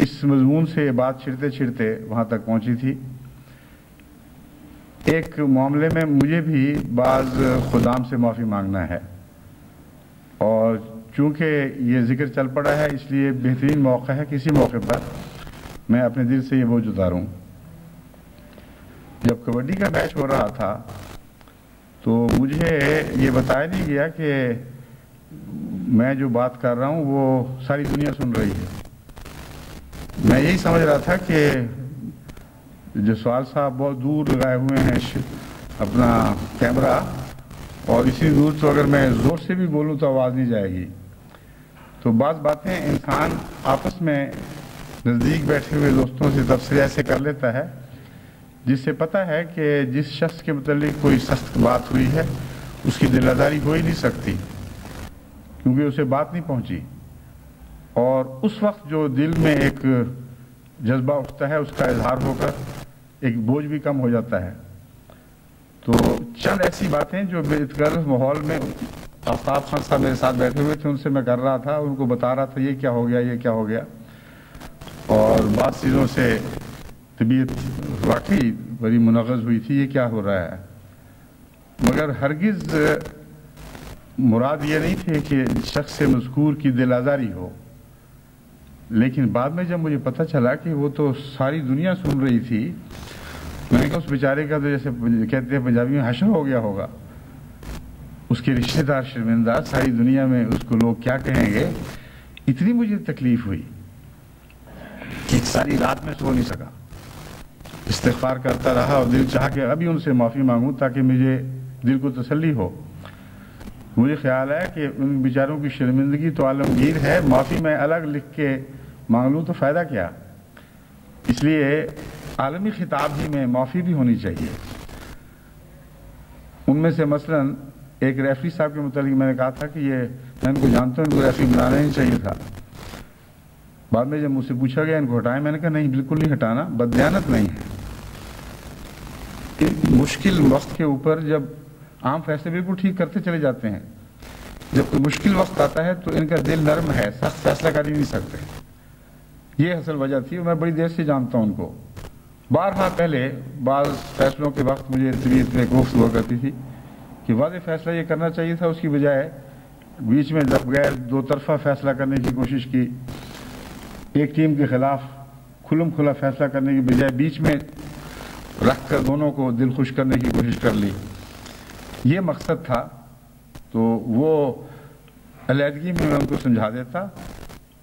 اس مضمون سے یہ بات چھڑتے چھڑتے وہاں تک پہنچی تھی۔ ایک معاملے میں مجھے بھی بعض خدام سے معافی مانگنا ہے، اور چونکہ یہ ذکر چل پڑا ہے اس لیے بہترین موقع ہے کسی موقع پر میں اپنے دل سے یہ بوجھ اتاروں۔ جب کبڈی کا میچ ہو رہا تھا تو مجھے یہ بتایا نہیں گیا کہ میں جو بات کر رہا ہوں وہ ساری دنیا سن رہی ہے۔ میں یہی سمجھ رہا تھا کہ جو سوال صاحب بہت دور لگائے ہوئے ہیں اپنا کیمرہ، اور اسی دور تو اگر میں زور سے بھی بولوں تو آواز نہیں جائے گی۔ تو بعض باتیں انسان آپس میں نزدیک بیٹھے ہوئے دوستوں سے تبصرے ایسے کر لیتا ہے جس سے پتہ ہے کہ جس شخص کے متعلق کوئی سخت بات ہوئی ہے اس کی دل آزاری ہو ہی نہیں سکتی، کیونکہ اسے بات نہیں پہنچی، اور اس وقت جو دل میں ایک جذبہ اٹھتا ہے اس کا اظہار ہو کر ایک بوجھ بھی کم ہو جاتا ہے۔ تو چند ایسی باتیں جو بےغرض ماحول میں آفتاب خان صاحب میرے ساتھ بیٹھے ہوئے تھے ان سے میں کر رہا تھا، ان کو بتا رہا تھا یہ کیا ہو گیا، یہ کیا ہو گیا، اور بعض چیزوں سے طبیعت واقعی بڑی منغص ہوئی تھی، یہ کیا ہو رہا ہے، مگر ہرگز مراد یہ نہیں تھی کہ شخص مذکور کی دل آزاری ہو۔ لیکن بعد میں جب مجھے پتہ چلا کہ وہ تو ساری دنیا سن رہی تھی، میں نے کہا اس بیچارے کا تو جیسے کہتے ہیں پنجابی میں حشر ہو گیا ہوگا، اس کے رشتہ دار شرمندہ، ساری دنیا میں اس کو لوگ کیا کہیں گے۔ اتنی مجھے تکلیف ہوئی کہ ساری رات میں سو نہیں سکا، استغفار کرتا رہا اور دل چاہ کہ ابھی ان سے معافی مانگوں تاکہ مجھے دل کو تسلی ہو۔ مجھے خیال ہے کہ ان بیچاروں کی شرمندگی تو عالمگیر ہے، معافی میں الگ لکھ کے مانگ لوں تو فائدہ کیا۔ اس لیے عالمی خطاب ہی میں معافی بھی ہونی چاہیے۔ ان میں سے مثلا ایک ریفری صاحب کے متعلق میں نے کہا تھا کہ یہ میں ان کو جانتا ہوں، ان کو ریفری بنانا ہی چاہیے تھا۔ بعد میں جب مجھ سے پوچھا گیا ان کو ہٹائیں، میں نے کہا نہیں، بالکل نہیں ہٹانا، بددیانت نہیں ہے۔ مشکل وقت کے اوپر جب عام فیصلے بالکل ٹھیک کرتے چلے جاتے ہیں، جب کوئی مشکل وقت آتا ہے تو ان کا دل نرم ہے، سخت فیصلہ کر ہی نہیں سکتے۔ یہ اصل وجہ تھی، میں بڑی دیر سے جانتا ہوں ان کو۔ بارہا پہلے بعض فیصلوں کے وقت مجھے طبیعت میں کوفت ہوا کرتی تھی کہ واضح فیصلہ یہ کرنا چاہیے تھا، اس کی بجائے بیچ میں جب غیر دو طرفہ فیصلہ کرنے کی کوشش کی، ایک ٹیم کے خلاف کھلم کھلا فیصلہ کرنے کی بجائے بیچ میں رکھ کر دونوں کو دل خوش کرنے کی کوشش کر لی۔ یہ مقصد تھا، تو وہ علیحدگی میں ان کو سمجھا دیتا،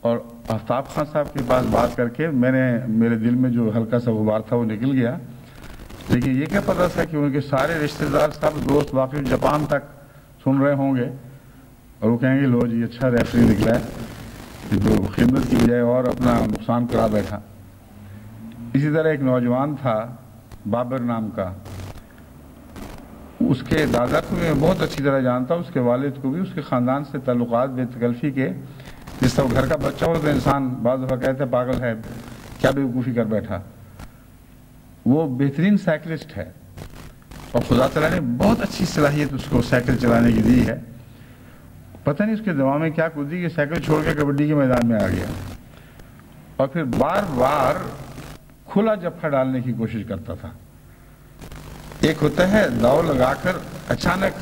اور آفتاب خان صاحب کے پاس بات کر کے میرے دل میں جو ہلکا سا غبار تھا وہ نکل گیا۔ لیکن یہ کیا پتا تھا کہ ان کے سارے رشتہ دار، سب دوست واقعی جاپان تک سن رہے ہوں گے اور وہ کہیں گے لو جی اچھا ریفری نکلا ہے جو خدمت کی بجائے اور اپنا نقصان کرا بیٹھا۔ اسی طرح ایک نوجوان تھا بابر نام کا، اس کے دادا کو میں بہت اچھی طرح جانتا، اس کے والد کو بھی، اس کے خاندان سے تعلقات بے تکلفی کے، جس طرح گھر کا بچہ ہو تو انسان بعض دفعہ کہتے ہیں پاگل ہے، کیا بیوقوفی کر بیٹھا۔ وہ بہترین سائیکلسٹ ہے اور خدا تعالیٰ نے بہت اچھی صلاحیت اس کو سائیکل چلانے کی دی ہے۔ پتہ نہیں اس کے دماغ میں کیا کودی کہ سائیکل چھوڑ کے کبڈی کے میدان میں آ گیا، اور پھر بار بار کھلا جپھا ڈالنے کی کوشش کرتا تھا۔ ایک ہوتا ہے داؤ لگا کر اچانک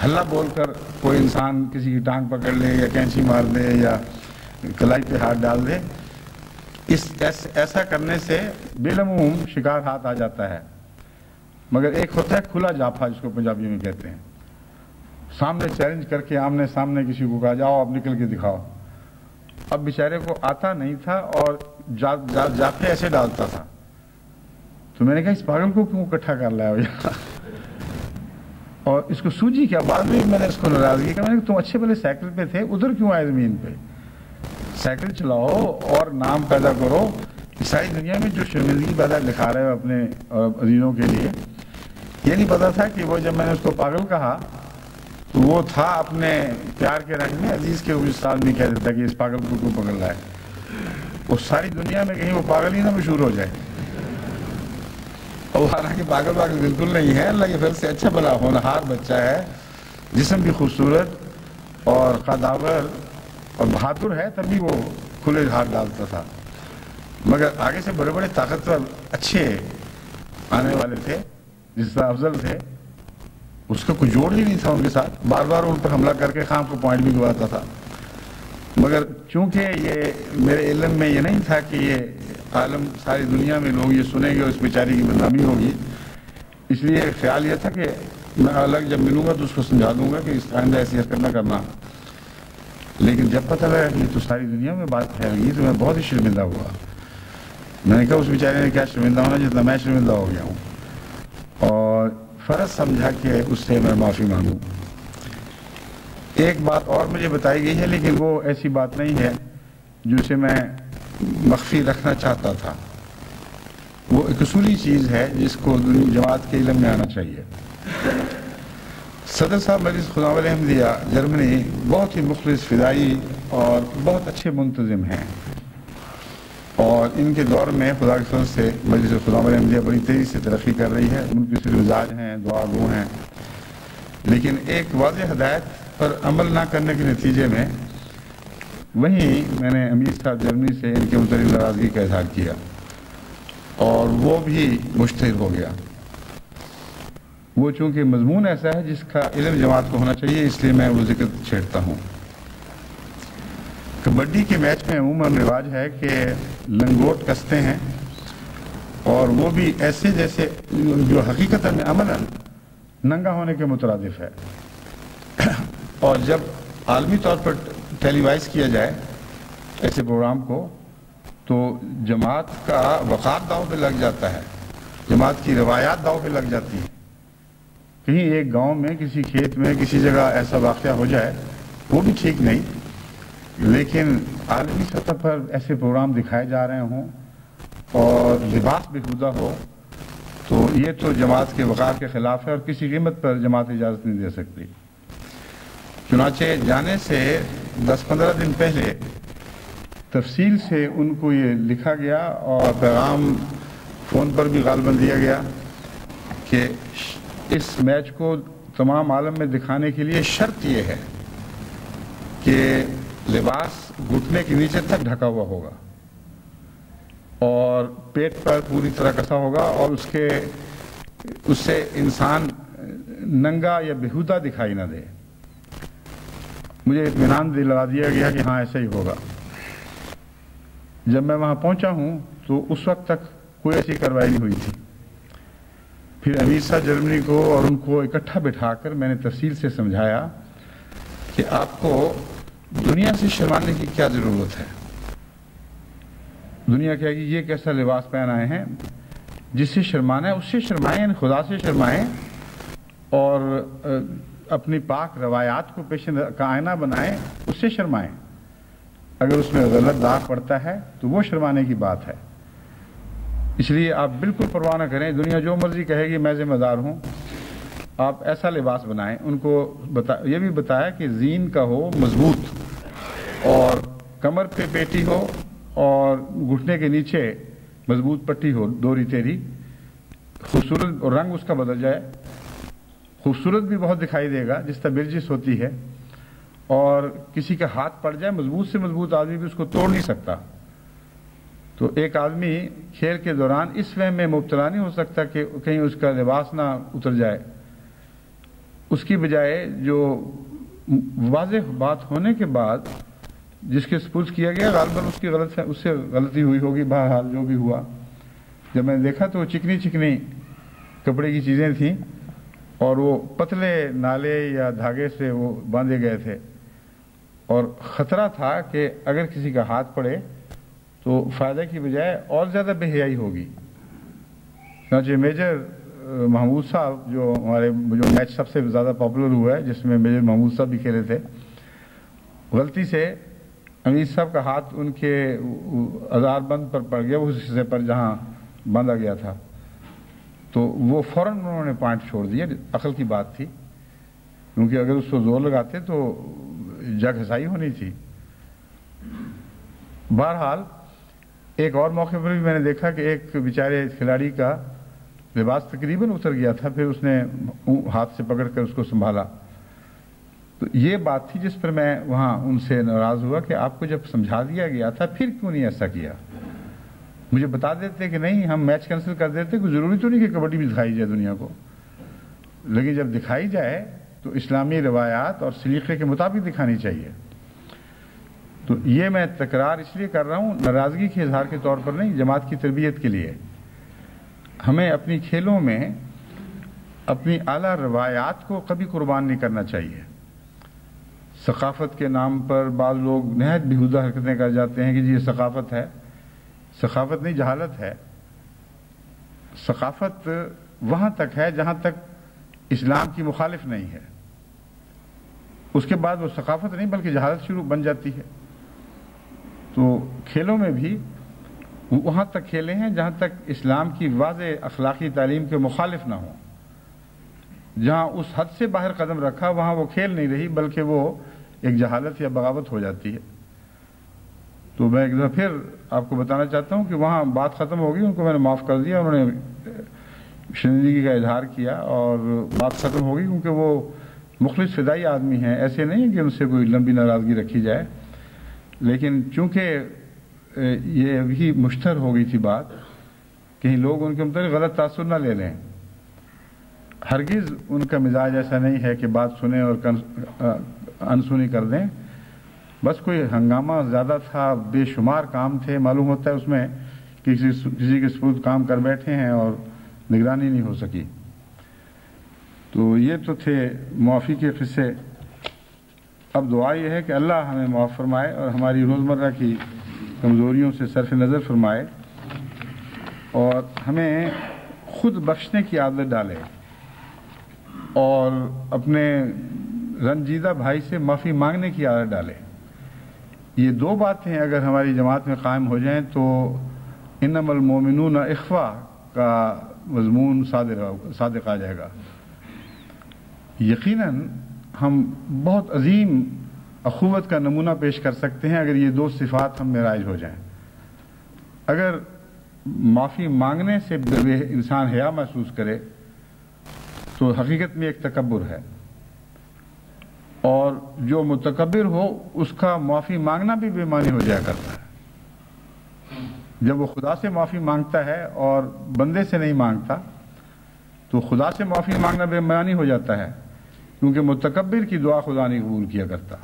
ہلہ بول کر کوئی انسان کسی کی ٹانگ پکڑ لے یا کینچی مار دے یا کلائی پہ ہاتھ ڈال دے، ایسا کرنے سے بالعموم شکار ہاتھ آ جاتا ہے۔ مگر ایک ہوتا ہے کھلا جاپا، جس کو پنجابی میں کہتے ہیں، سامنے چیلنج کر کے آمنے سامنے کسی کو کہا جاؤ اب نکل کے دکھاؤ۔ اب بیچارے کو آتا نہیں تھا اور جاپے ایسے ڈالتا تھا، تو میں نے کہا اس پاگل کو کیوں اکٹھا کر لایا ہو، اور اس کو سوجی کیا۔ بعد میں نے اس کو ناراضگی کہا، میں نے کہا تم اچھے بھلے سائیکل پہ تھے، ادھر کیوں آئے زمین پہ؟ سائیکل چلاؤ اور نام پیدا کرو۔ ساری دنیا میں جو شرمندگی پیدا دکھا رہے ہو اپنے عزیزوں کے لیے، یہ نہیں پتا تھا کہ وہ جب میں نے اس کو پاگل کہا تو وہ تھا اپنے پیار کے رنگ میں عزیز کے استاد نہیں کہہ دیتا کہ اس پاگل کو کیوں پکڑ رہا ہے، وہ ساری دنیا میں کہیں وہ پاگل ہی نہ مشہور ہو جائے۔ اور حالانکہ پاگل بالکل نہیں ہے، اللہ کے فضل سے اچھا بھلا ہونہار بچہ ہے، جسم بھی خوبصورت اور قداور اور بہادر ہے، تب بھی وہ کھلے ہاتھ ڈالتا تھا۔ مگر آگے سے بڑے بڑے طاقتور اچھے آنے والے تھے، جس طرح افضل تھے، اس کا کوئی جوڑ ہی نہیں تھا ان کے ساتھ، بار بار ان پر حملہ کر کے خام کو پوائنٹ بھی گواتا تھا۔ مگر چونکہ یہ میرے علم میں یہ نہیں تھا کہ یہ عالم ساری دنیا میں لوگ یہ سنیں گے اور اس بیچاری کی بدنامی ہوگی، اس لیے خیال یہ تھا کہ میں الگ جب ملوں گا تو اس کو سمجھا دوں گا کہ اس آئندہ ایسی حرکت نہ کرنا۔ لیکن جب پتہ لگا کہ تو ساری دنیا میں بات پھیل گئی تو میں بہت ہی شرمندہ ہوا۔ میں نے کہا اس بیچارے نے کیا شرمندہ ہونا جتنا میں شرمندہ ہو گیا ہوں، اور فرض سمجھا کہ اس سے میں معافی مانگوں۔ ایک بات اور مجھے بتائی گئی ہے، لیکن وہ ایسی بات نہیں ہے جسے میں مخفی رکھنا چاہتا تھا، وہ ایک اصولی چیز ہے جس کو جماعت کے علم میں آنا چاہیے۔ صدر صاحب مجلس خداوند الاحمدیہ جرمنی بہت ہی مخلص، فدائی اور بہت اچھے منتظم ہیں، اور ان کے دور میں خدا کے فضل سے مجلس خداوند الاحمدیہ بڑی تیزی سے ترقی کر رہی ہے، منکسر مزاج ہیں، دعا گو ہیں۔ لیکن ایک واضح ہدایت پر عمل نہ کرنے کے نتیجے میں وہیں میں نے امیر صاحب جرمنی سے ان کے متعلق ناراضگی کا اظہار کیا، اور وہ بھی مشتہر ہو گیا۔ وہ چونکہ مضمون ایسا ہے جس کا علم جماعت کو ہونا چاہیے، اس لیے میں وہ ذکر چھیڑتا ہوں۔ کبڈی کے میچ میں عموماً رواج ہے کہ لنگوٹ کستے ہیں، اور وہ بھی ایسے جیسے جو حقیقت میں عملاً ننگا ہونے کے مترادف ہے، اور جب عالمی طور پر ٹیلی وائز کیا جائے ایسے پروگرام کو تو جماعت کا وقار داؤ پہ لگ جاتا ہے، جماعت کی روایات داؤ پہ لگ جاتی ہیں۔ کہیں ایک گاؤں میں، کسی کھیت میں، کسی جگہ ایسا واقعہ ہو جائے وہ بھی ٹھیک نہیں، لیکن عالمی سطح پر ایسے پروگرام دکھائے جا رہے ہوں اور لباس بیہودہ ہو تو یہ تو جماعت کے وقار کے خلاف ہے اور کسی قیمت پر جماعت اجازت نہیں دے سکتی۔ چنانچہ جانے سے 10-15 دن پہلے تفصیل سے ان کو یہ لکھا گیا اور پیغام فون پر بھی غالباً دیا گیا کہ اس میچ کو تمام عالم میں دکھانے کے لیے شرط یہ ہے کہ لباس گھٹنے کے نیچے تک ڈھکا ہوا ہوگا اور پیٹ پر پوری طرح کسا ہوگا اور اس سے انسان ننگا یا بیہودہ دکھائی نہ دے۔ مجھے اطمینان دلا دیا گیا کہ ہاں ایسا ہی ہوگا۔ جب میں وہاں پہنچا ہوں تو اس وقت تک کوئی ایسی کارروائی نہیں ہوئی تھی۔ پھر امیر صاحب جرمنی کو اور ان کو اکٹھا بٹھا کر میں نے تفصیل سے سمجھایا کہ آپ کو دنیا سے شرمانے کی کیا ضرورت ہے۔ دنیا کہے گی یہ کیسا لباس پہن آئے ہیں، جس سے شرمانا ہے اس سے شرمائیں، یعنی خدا سے شرمائیں اور اپنی پاک روایات کو پیش کا آئینہ بنائیں، اس سے شرمائیں۔ اگر اس میں غلط داغ پڑتا ہے تو وہ شرمانے کی بات ہے۔ اس لیے آپ بالکل پرواہ نہ کریں، دنیا جو مرضی کہے گی میں ذمہ دار ہوں، آپ ایسا لباس بنائیں۔ ان کو یہ بھی بتایا کہ زین کا ہو مضبوط اور کمر پہ پیٹی ہو اور گھٹنے کے نیچے مضبوط پٹی ہو، دوری تیری، خوبصورت، اور رنگ اس کا بدل جائے، خوبصورت بھی بہت دکھائی دے گا جس طرح برجس ہوتی ہے، اور کسی کا ہاتھ پڑ جائے مضبوط سے مضبوط آدمی بھی اس کو توڑ نہیں سکتا۔ تو ایک آدمی کھیل کے دوران اس وہم میں مبتلا نہیں ہو سکتا کہ کہیں اس کا لباس نہ اتر جائے، اس کی بجائے جو واضح بات ہونے کے بعد جس کے سپرد کیا گیا غالباً اس سے غلطی ہوئی ہوگی، بہرحال جو بھی ہوا۔ جب میں نے دیکھا تو چکنی چکنی کپڑے کی چیزیں تھیں اور وہ پتلے نالے یا دھاگے سے وہ باندھے گئے تھے، اور خطرہ تھا کہ اگر کسی کا ہاتھ پڑے تو فائدے کی بجائے اور زیادہ بے حیائی ہوگی۔ چنانچہ میجر محمود صاحب جو میچ سب سے زیادہ پاپولر ہوا ہے، جس میں میجر محمود صاحب بھی کھیلے تھے، غلطی سے امیر صاحب کا ہاتھ ان کے آزار بند پر پڑ گیا، اس حصے پر جہاں باندھا گیا تھا، تو وہ فوراً انہوں نے پوائنٹ چھوڑ دیا۔ عقل کی بات تھی، کیونکہ اگر اس کو زور لگاتے تو جگ ہسائی ہونی تھی۔ بہرحال ایک اور موقع پر بھی میں نے دیکھا کہ ایک بیچارے کھلاڑی کا لباس تقریباً اتر گیا تھا، پھر اس نے ہاتھ سے پکڑ کر اس کو سنبھالا۔ تو یہ بات تھی جس پر میں وہاں ان سے ناراض ہوا کہ آپ کو جب سمجھا دیا گیا تھا پھر کیوں نہیں ایسا کیا؟ مجھے بتا دیتے کہ نہیں ہم میچ کینسل کر دیتے، کوئی ضروری تو نہیں کہ کبڈی بھی دکھائی جائے دنیا کو، لیکن جب دکھائی جائے تو اسلامی روایات اور سلیقے کے مطابق دکھانی چاہیے۔ تو یہ میں تکرار اس لیے کر رہا ہوں، ناراضگی کے اظہار کے طور پر نہیں، جماعت کی تربیت کے لیے۔ ہمیں اپنی کھیلوں میں اپنی اعلیٰ روایات کو کبھی قربان نہیں کرنا چاہیے۔ ثقافت کے نام پر بعض لوگ نہایت بیہودہ حرکتیں کر جاتے ہیں کہ جی یہ ثقافت ہے۔ ثقافت نہیں، جہالت ہے۔ ثقافت وہاں تک ہے جہاں تک اسلام کی مخالف نہیں ہے، اس کے بعد وہ ثقافت نہیں بلکہ جہالت شروع بن جاتی ہے۔ تو کھیلوں میں بھی وہاں تک کھیلے ہیں جہاں تک اسلام کی واضح اخلاقی تعلیم کے مخالف نہ ہوں۔ جہاں اس حد سے باہر قدم رکھا وہاں وہ کھیل نہیں رہی بلکہ وہ ایک جہالت یا بغاوت ہو جاتی ہے۔ تو میں ایک دفعہ پھر آپ کو بتانا چاہتا ہوں کہ وہاں بات ختم ہو گئی، ان کو میں نے معاف کر دیا، انہوں نے شرمندگی کا اظہار کیا اور بات ختم ہو گئی، کیونکہ وہ مخلص فدائی آدمی ہیں، ایسے نہیں کہ ان سے کوئی لمبی ناراضگی رکھی جائے۔ لیکن چونکہ یہ بھی مشتہر ہو گئی تھی بات، کہیں لوگ ان کے متعلق غلط تاثر نہ لے لیں۔ ہرگز ان کا مزاج ایسا نہیں ہے کہ بات سنیں اور انسنی کر دیں، بس کوئی ہنگامہ زیادہ تھا، بے شمار کام تھے، معلوم ہوتا ہے اس میں کسی کے سپرد کام کر بیٹھے ہیں اور نگرانی نہیں ہو سکی۔ تو یہ تو تھے معافی کے قصے۔ اب دعا یہ ہے کہ اللہ ہمیں معاف فرمائے اور ہماری روزمرہ کی کمزوریوں سے صرف نظر فرمائے اور ہمیں خود بخشنے کی عادت ڈالے اور اپنے رنجیدہ بھائی سے معافی مانگنے کی عادت ڈالے۔ یہ دو باتیں اگر ہماری جماعت میں قائم ہو جائیں تو انما المومنون اخوہ کا مضمون صادق آ جائے گا۔ یقیناً ہم بہت عظیم اخوت کا نمونہ پیش کر سکتے ہیں اگر یہ دو صفات ہم میں رائج ہو جائیں۔ اگر معافی مانگنے سے انسان حیا محسوس کرے تو حقیقت میں ایک تکبر ہے، اور جو متکبر ہو اس کا معافی مانگنا بھی بے معنی ہو جایا کرتا ہے۔ جب وہ خدا سے معافی مانگتا ہے اور بندے سے نہیں مانگتا تو خدا سے معافی مانگنا بے معنی ہو جاتا ہے، کیونکہ متکبر کی دعا خدا نہیں قبول کیا کرتا۔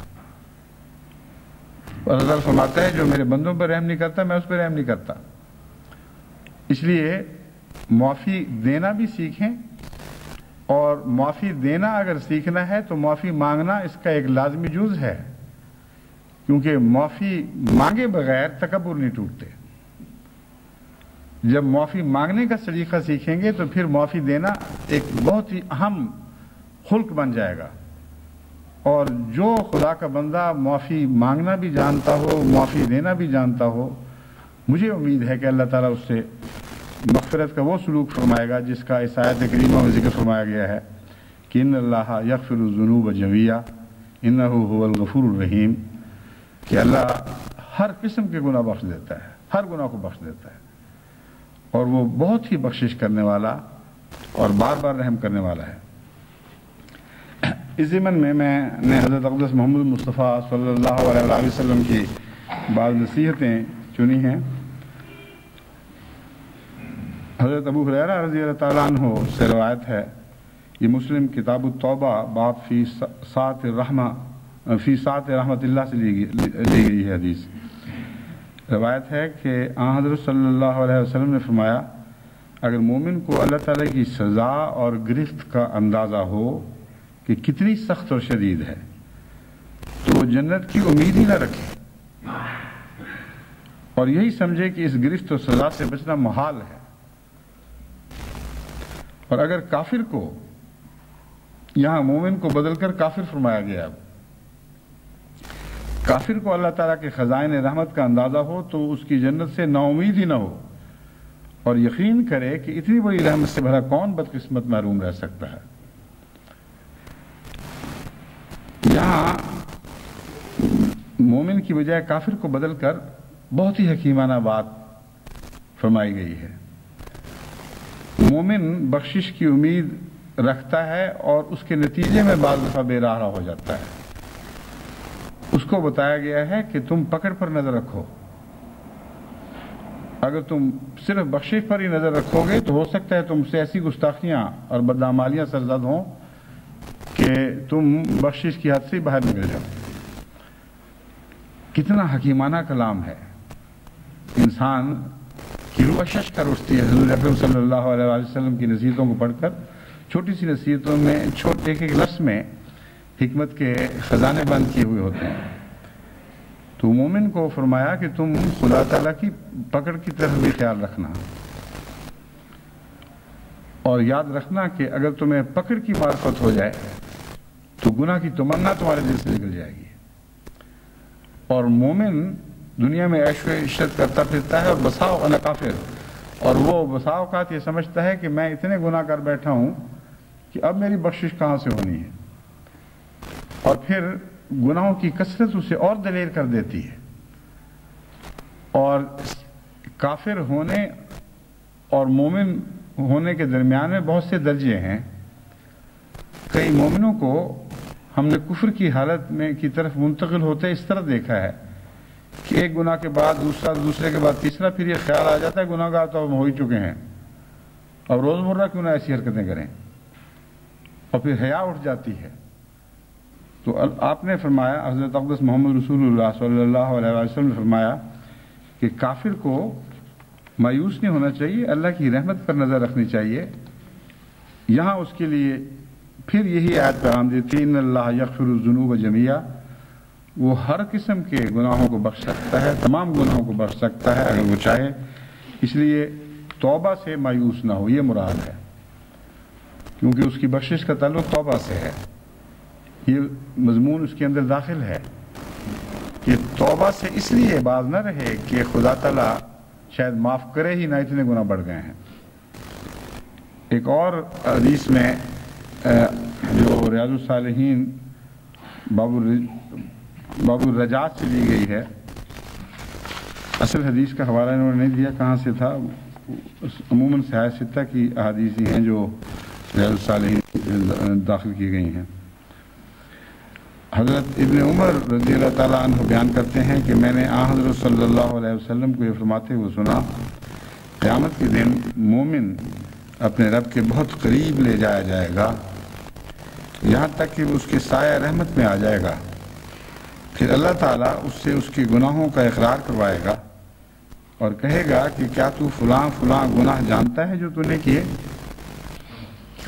اور اللہ فرماتا ہے جو میرے بندوں پر رحم نہیں کرتا میں اس پر رحم نہیں کرتا۔ اس لیے معافی دینا بھی سیکھیں، اور معافی دینا اگر سیکھنا ہے تو معافی مانگنا اس کا ایک لازمی جز ہے، کیونکہ معافی مانگے بغیر تکبر نہیں ٹوٹتے۔ جب معافی مانگنے کا سلیقہ سیکھیں گے تو پھر معافی دینا ایک بہت ہی اہم خلق بن جائے گا، اور جو خدا کا بندہ معافی مانگنا بھی جانتا ہو معافی دینا بھی جانتا ہو، مجھے امید ہے کہ اللہ تعالیٰ اس سے مغفرت کا وہ سلوک فرمائے گا جس کا اس آیت کریمہ میں ذکر فرمایا گیا ہے کہ ان اللہ یغفر الذنوب جميعا انہ هو الغفور الرحیم، کہ اللہ ہر قسم کے گناہ بخش دیتا ہے، ہر گناہ کو بخش دیتا ہے، اور وہ بہت ہی بخشش کرنے والا اور بار بار رحم کرنے والا ہے۔ اس ضمن میں نے حضرت اقدس محمد مصطفیٰ صلی اللہ علیہ وسلم کی بعض نصیحتیں چنی ہیں۔ حضرت ابو ہریرہ رضی اللہ تعالیٰ عنہ سے روایت ہے، یہ مسلم کتاب التوبہ باب فی ساعت رحمت اللہ سے لی گئی ہے حدیث۔ روایت ہے کہ آن حضرت صلی اللہ علیہ وسلم نے فرمایا، اگر مومن کو اللہ تعالیٰ کی سزا اور گرفت کا اندازہ ہو کہ کتنی سخت اور شدید ہے تو وہ جنت کی امید ہی نہ رکھے، اور یہی سمجھے کہ اس گرفت و سزا سے بچنا محال ہے۔ اور اگر کافر کو، یہاں مومن کو بدل کر کافر فرمایا گیا، کافر کو اللہ تعالیٰ کے خزائن رحمت کا اندازہ ہو تو اس کی جنت سے نا امید ہی نہ ہو، اور یقین کرے کہ اتنی بڑی رحمت سے بھلا کون بدقسمت محروم رہ سکتا ہے۔ یہاں مومن کی بجائے کافر کو بدل کر بہت ہی حکیمانہ بات فرمائی گئی ہے۔ مومن بخشش کی امید رکھتا ہے اور اس کے نتیجے میں بعض دفعہ بے راہ ہو جاتا ہے۔ اس کو بتایا گیا ہے کہ تم پکڑ پر نظر رکھو، اگر تم صرف بخشش پر ہی نظر رکھو گے تو ہو سکتا ہے تم سے ایسی گستاخیاں اور بدعمالیاں سرزد ہوں کہ تم بخشش کی حد سے باہر نکل جاؤ۔ کتنا حکیمانہ کلام ہے، انسان کی روح اشش کر اٹھتی ہے حضور اکرم صلی اللہ علیہ وسلم کی نصیحتوں کو پڑھ کر۔ چھوٹی سی نصیحتوں میں ایک لفظ میں حکمت کے خزانے بند کیے ہوئے ہوتے ہیں۔ تو مومن کو فرمایا کہ تم خدا تعالیٰ کی پکڑ کی طرف بھی خیال رکھنا، اور یاد رکھنا کہ اگر تمہیں پکڑ کی معرفت ہو جائے تو گناہ کی تمنا تمہارے دل سے نکل جائے گی۔ اور مومن دنیا میں عیش و عشرت کرتا پھرتا ہے، اور بسا اوقات کافر، اور وہ بسا اوقات یہ سمجھتا ہے کہ میں اتنے گناہ کر بیٹھا ہوں کہ اب میری بخشش کہاں سے ہونی ہے، اور پھر گناہوں کی کثرت اسے اور دلیر کر دیتی ہے۔ اور کافر ہونے اور مومن ہونے کے درمیان میں بہت سے درجے ہیں۔ کئی مومنوں کو ہم نے کفر کی حالت میں کی طرف منتقل ہوتے اس طرح دیکھا ہے کہ ایک گناہ کے بعد دوسرا، دوسرے کے بعد تیسرا، پھر یہ خیال آ جاتا ہے گناہ گار تو ہم ہو ہی چکے ہیں، اور روزمرہ کیوں نہ ایسی حرکتیں کریں، اور پھر حیا اٹھ جاتی ہے۔ تو آپ نے فرمایا، حضرت اقدس محمد رسول اللہ صلی اللہ علیہ وسلم نے فرمایا کہ کافر کو مایوس نہیں ہونا چاہیے، اللہ کی رحمت پر نظر رکھنی چاہیے۔ یہاں اس کے لیے پھر یہی آیت پیغام دیتی، ان اللہ یغفر الذنوب جميعا، وہ ہر قسم کے گناہوں کو بخش سکتا ہے، تمام گناہوں کو بخش سکتا ہے اگر وہ چاہے۔ اس لیے توبہ سے مایوس نہ ہو، یہ مراد ہے، کیونکہ اس کی بخشش کا تعلق توبہ سے ہے۔ یہ مضمون اس کے اندر داخل ہے کہ توبہ سے اس لیے باز نہ رہے کہ خدا تعالیٰ شاید معاف کرے ہی نہ، اتنے گناہ بڑھ گئے ہیں۔ ایک اور حدیث میں جو ریاض الصالحین باب الرجعات سے لی گئی ہے، اصل حدیث کا حوالہ انہوں نے نہیں دیا کہاں سے تھا، عموماً صحیح ستہ کی احادیث ہی ہیں جو ریاض الصالحین داخل کی گئی ہیں۔ حضرت ابن عمر رضی اللہ تعالیٰ عنہ بیان کرتے ہیں کہ میں نے حضرت صلی اللہ علیہ وسلم کو یہ فرماتے ہوئے سنا، قیامت کے دن مومن اپنے رب کے بہت قریب لے جایا جائے گا، یہاں تک کہ وہ اس کے سایہ رحمت میں آ جائے گا، پھر اللہ تعالیٰ اس سے اس کے گناہوں کا اقرار کروائے گا اور کہے گا کہ کیا تو فلاں فلاں گناہ جانتا ہے جو تو نے کیے؟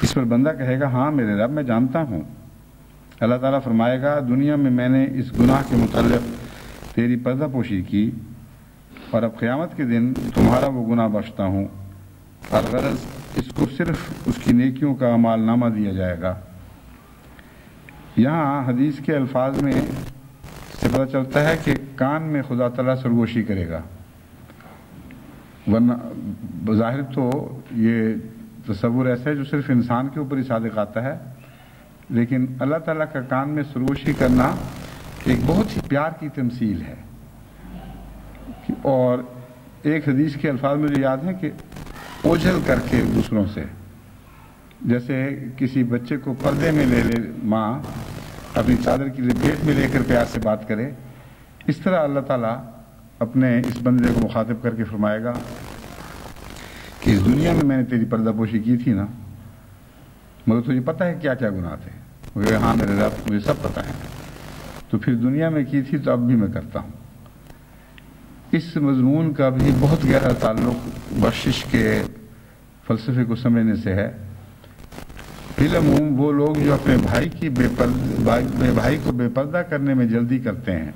اس پر بندہ کہے گا ہاں میرے رب میں جانتا ہوں۔ اللہ تعالیٰ فرمائے گا دنیا میں نے اس گناہ کے متعلق تیری پردہ پوشی کی اور اب قیامت کے دن تمہارا وہ گناہ بخشتا ہوں، اور غرض اس کو صرف اس کی نیکیوں کا اعمال نامہ دیا جائے گا۔ یہاں حدیث کے الفاظ میں سے پتہ چلتا ہے کہ کان میں خدا تعالیٰ سرگوشی کرے گا، ورنہ بظاہر تو یہ تصور ایسا ہے جو صرف انسان کے اوپر ہی صادق آتا ہے، لیکن اللہ تعالیٰ کا کان میں سرگوشی کرنا ایک بہت ہی پیار کی تمثیل ہے۔ اور ایک حدیث کے الفاظ مجھے یاد ہیں کہ اوجھل کر کے دوسروں سے، جیسے کسی بچے کو پردے میں لے ماں اپنی چادر کی لپیٹ میں لے کر پیار سے بات کرے، اس طرح اللہ تعالیٰ اپنے اس بندے کو مخاطب کر کے فرمائے گا کہ اس دنیا میں نے تیری پردہ پوشی کی تھی نا، مگر تجھے پتہ ہے کیا کیا گناہ تھے؟ وہ کہے ہاں میرے رب مجھے سب پتہ ہے، تو پھر دنیا میں کی تھی تو اب بھی میں کرتا ہوں۔ اس مضمون کا بھی بہت گہرا تعلق بخشش کے فلسفے کو سمجھنے سے ہے۔ بالعموم وہ لوگ جو اپنے بھائی کو بے پردہ کرنے میں جلدی کرتے ہیں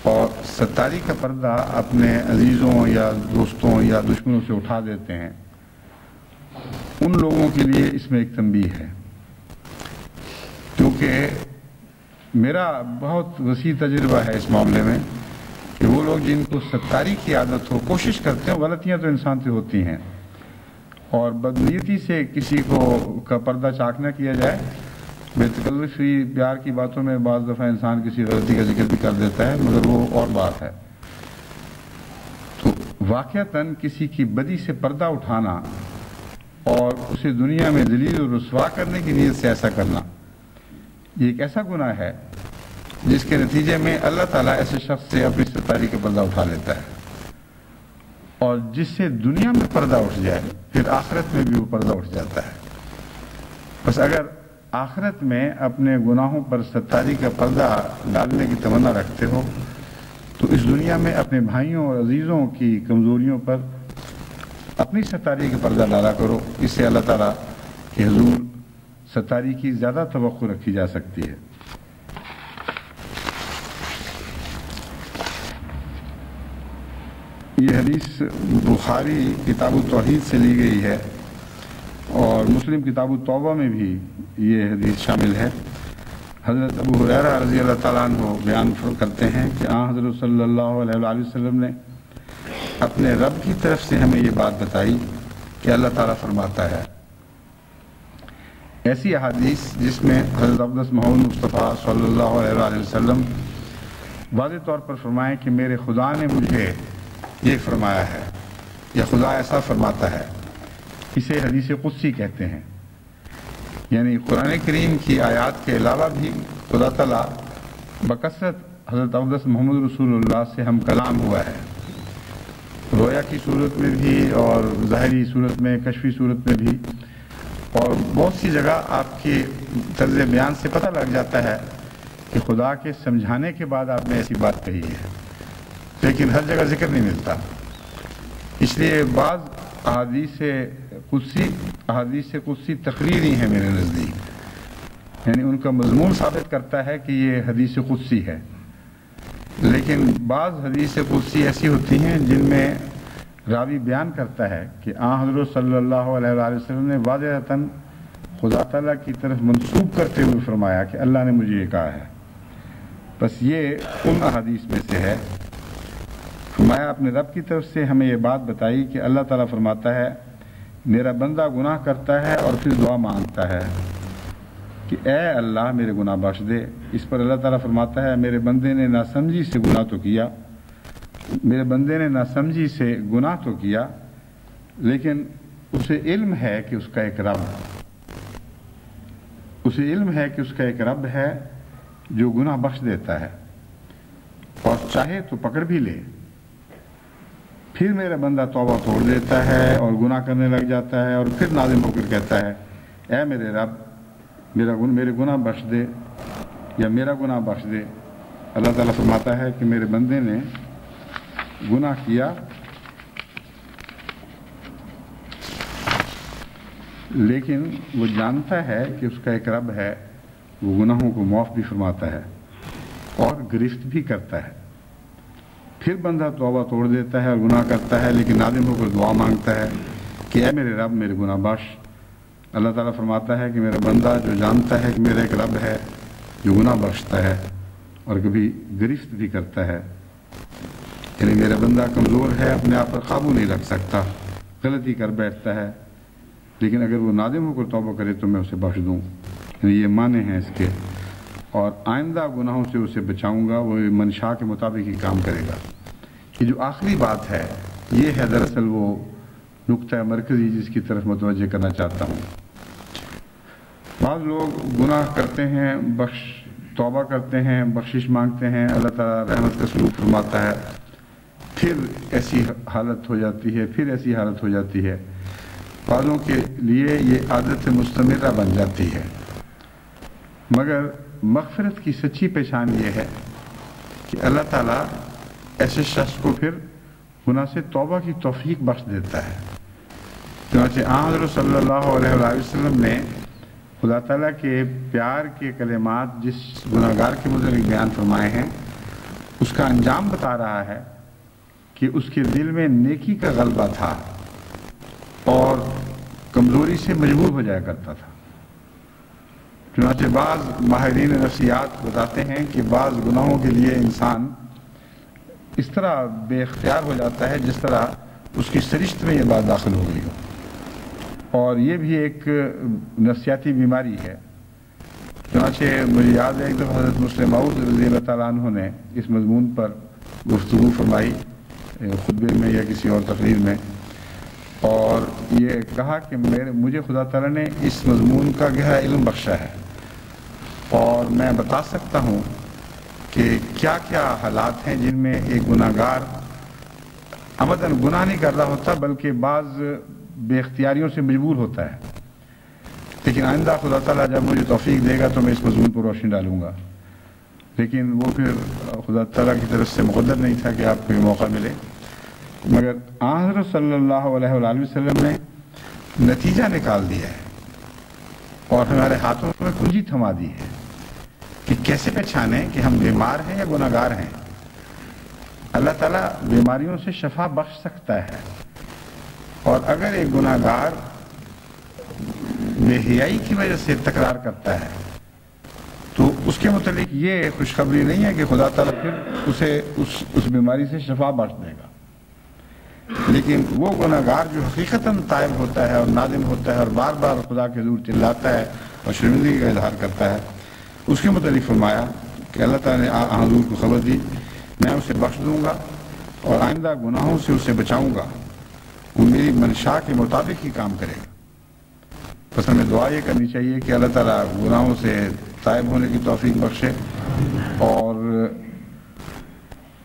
اور ستاری کا پردہ اپنے عزیزوں یا دوستوں یا دشمنوں سے اٹھا دیتے ہیں، ان لوگوں کے لیے اس میں ایک تنبیہ ہے، کیونکہ میرا بہت وسیع تجربہ ہے اس معاملے میں کہ وہ لوگ جن کو ستاری کی عادت ہو، کوشش کرتے ہیں، غلطیاں تو انسان سے ہوتی ہیں، اور بدنیتی سے کسی کا پردہ چاک نہ کیا جائے، بے تکلفی پیار کی باتوں میں بعض دفعہ انسان کسی غلطی کا ذکر بھی کر دیتا ہے، مگر وہ اور بات ہے۔ تو واقعتاً کسی کی بدی سے پردہ اٹھانا اور اسے دنیا میں ذلیل و رسوا کرنے کی نیت سے ایسا کرنا، یہ ایک ایسا گناہ ہے جس کے نتیجے میں اللہ تعالیٰ ایسے شخص سے اپنی ستاری کا پردہ اٹھا لیتا ہے، اور جس سے دنیا میں پردہ اٹھ جائے پھر آخرت میں بھی وہ پردہ اٹھ جاتا ہے۔ بس اگر آخرت میں اپنے گناہوں پر ستاری کا پردہ ڈالنے کی تمنا رکھتے ہو تو اس دنیا میں اپنے بھائیوں اور عزیزوں کی کمزوریوں پر اپنی ستاری کا پردہ ڈالا کرو، اس سے اللہ تعالیٰ کے حضور ستاری کی زیادہ توقع رکھی جا سکتی ہے۔ یہ حدیث بخاری کتاب التوحید سے لی گئی ہے اور مسلم کتاب التوبہ میں بھی یہ حدیث شامل ہے۔ حضرت ابو ہریرہ رضی اللہ تعالیٰ عنہ بیان کرتے ہیں کہ حضرت صلی اللہ علیہ وآلہ وسلم نے اپنے رب کی طرف سے ہمیں یہ بات بتائی کہ اللہ تعالیٰ فرماتا ہے، ایسی احادیث جس میں حضرت اقدس محمد مصطفیٰ صلی اللہ علیہ وآلہ وسلم واضح طور پر فرمائیں کہ میرے خدا نے مجھے یہ فرمایا ہے یا خدا ایسا فرماتا ہے، اسے حدیث قدسی کہتے ہیں۔ یعنی قرآن کریم کی آیات کے علاوہ بھی خدا تعالیٰ بکثرت حضرت اقدس محمد رسول اللہ سے ہم کلام ہوا ہے، رویا کی صورت میں بھی اور ظاہری صورت میں، کشفی صورت میں بھی، اور بہت سی جگہ آپ کی طرز بیان سے پتہ لگ جاتا ہے کہ خدا کے سمجھانے کے بعد آپ نے ایسی بات کہی ہے، لیکن ہر جگہ ذکر نہیں ملتا۔ اس لیے بعض احادیث قدسی تقریری ہیں میرے نزدیک، یعنی ان کا مضمون ثابت کرتا ہے کہ یہ حدیث قدسی ہے، لیکن بعض حدیث قدسی ایسی ہوتی ہیں جن میں راوی بیان کرتا ہے کہ حضرت صلی اللہ علیہ وآلہ وسلم نے واضحتاً خدا تعالیٰ کی طرف منسوب کرتے ہوئے فرمایا کہ اللہ نے مجھے یہ کہا ہے۔ بس یہ ان احادیث میں سے ہے فرمایا اپنے رب کی طرف سے ہمیں یہ بات بتائی کہ اللہ تعالیٰ فرماتا ہے میرا بندہ گناہ کرتا ہے اور پھر دعا مانگتا ہے کہ اے اللہ میرے گناہ بخش دے۔ اس پر اللہ تعالیٰ فرماتا ہے میرے بندے نے ناسمجھی سے گناہ تو کیا، میرے بندے نے ناسمجھی سے گناہ تو کیا، لیکن اسے علم ہے کہ اس کا ایک رب ہے جو گناہ بخش دیتا ہے اور چاہے تو پکڑ بھی لے۔ پھر میرا بندہ توبہ توڑ دیتا ہے اور گناہ کرنے لگ جاتا ہے اور پھر نادم ہو کر کہتا ہے اے میرے رب میرے گناہ بخش دے یا میرا گناہ بخش دے۔ اللہ تعالیٰ فرماتا ہے کہ میرے بندے نے گناہ کیا لیکن وہ جانتا ہے کہ اس کا ایک رب ہے، وہ گناہوں کو معاف بھی فرماتا ہے اور گرفت بھی کرتا ہے۔ پھر بندہ توبہ توڑ دیتا ہے اور گناہ کرتا ہے لیکن نادم ہو کر دعا مانگتا ہے کہ اے میرے رب میرے گناہ بخش۔ اللہ تعالیٰ فرماتا ہے کہ میرا بندہ جو جانتا ہے کہ میرا ایک رب ہے جو گناہ بخشتا ہے اور کبھی گرفت بھی کرتا ہے، یعنی میرا بندہ کمزور ہے، اپنے آپ پر قابو نہیں رکھ سکتا، غلطی کر بیٹھتا ہے، لیکن اگر وہ نادم ہو کر توبہ کرے تو میں اسے بخش دوں، یعنی یہ معنی ہیں اس کے، اور آئندہ گناہوں سے اسے بچاؤں گا، وہ منشا کے مطابق ہی کام کرے گا۔ یہ جو آخری بات ہے یہ ہے دراصل وہ نقطہ مرکزی جس کی طرف متوجہ کرنا چاہتا ہوں۔ بعض لوگ گناہ کرتے ہیں، توبہ کرتے ہیں، بخشش مانگتے ہیں، اللہ تعالیٰ رحمت کا سلوک فرماتا ہے، پھر ایسی حالت ہو جاتی ہے، بعضوں کے لیے یہ عادت مستمرہ بن جاتی ہے۔ مگر مغفرت کی سچی پہچان یہ ہے کہ اللہ تعالیٰ ایسے شخص کو پھر گناہ سے توبہ کی توفیق بخش دیتا ہے۔ چنانچہ حضرت صلی اللہ علیہ وآلہ وسلم نے خدا تعالیٰ کے پیار کے کلمات جس گناہ گار کے متعلق بیان فرمائے ہیں اس کا انجام بتا رہا ہے کہ اس کے دل میں نیکی کا غلبہ تھا اور کمزوری سے مجبور ہو جایا کرتا تھا۔ چنانچہ بعض ماہرین نفسیات بتاتے ہیں کہ بعض گناہوں کے لیے انسان اس طرح بے اختیار ہو جاتا ہے جس طرح اس کی سرشت میں یہ بات داخل ہو گئی ہو، اور یہ بھی ایک نفسیاتی بیماری ہے۔ چنانچہ مجھے یاد ہے ایک دفعہ حضرت مسلم موعود رضی اللہ تعالیٰ عنہ نے اس مضمون پر گفتگو فرمائی خطبے میں یا کسی اور تقریر میں، اور یہ کہا کہ مجھے خدا تعالیٰ نے اس مضمون کا گہرا علم بخشا ہے اور میں بتا سکتا ہوں کہ کیا کیا حالات ہیں جن میں ایک گناہ گار عمداً گناہ نہیں کر رہا ہوتا بلکہ بعض بے اختیاریوں سے مجبور ہوتا ہے، لیکن آئندہ خدا تعالیٰ جب مجھے توفیق دے گا تو میں اس مضمون پر روشنی ڈالوں گا، لیکن وہ پھر خدا تعالیٰ کی طرف سے مقدر نہیں تھا کہ آپ کو یہ موقع ملے۔ مگر حضرت صلی اللہ علیہ وآلہ وسلم نے نتیجہ نکال دیا ہے اور ہمارے ہاتھوں میں کنجی تھما دی ہے کہ کیسے پہچانیں کہ ہم بیمار ہیں یا گناہ گار ہیں۔ اللہ تعالیٰ بیماریوں سے شفا بخش سکتا ہے، اور اگر ایک گناہ گار بے حیائی کی وجہ سے تکرار کرتا ہے تو اس کے متعلق یہ خوشخبری نہیں ہے کہ خدا تعالیٰ پھر اسے اس بیماری سے شفا بخش دے گا، لیکن وہ گناہ گار جو حقیقتاً تائب ہوتا ہے اور نادم ہوتا ہے اور بار بار خدا کے حضور چلاتا ہے اور شرمندگی کا اظہار کرتا ہے، اس کے متعلق فرمایا کہ اللہ تعالیٰ نے حضور کو خبر دی میں اسے بخش دوں گا اور آئندہ گناہوں سے اسے بچاؤں گا، وہ میری منشا کے مطابق ہی کام کرے گا۔ بس ہمیں دعا یہ کرنی چاہیے کہ اللہ تعالیٰ گناہوں سے تائب ہونے کی توفیق بخشے اور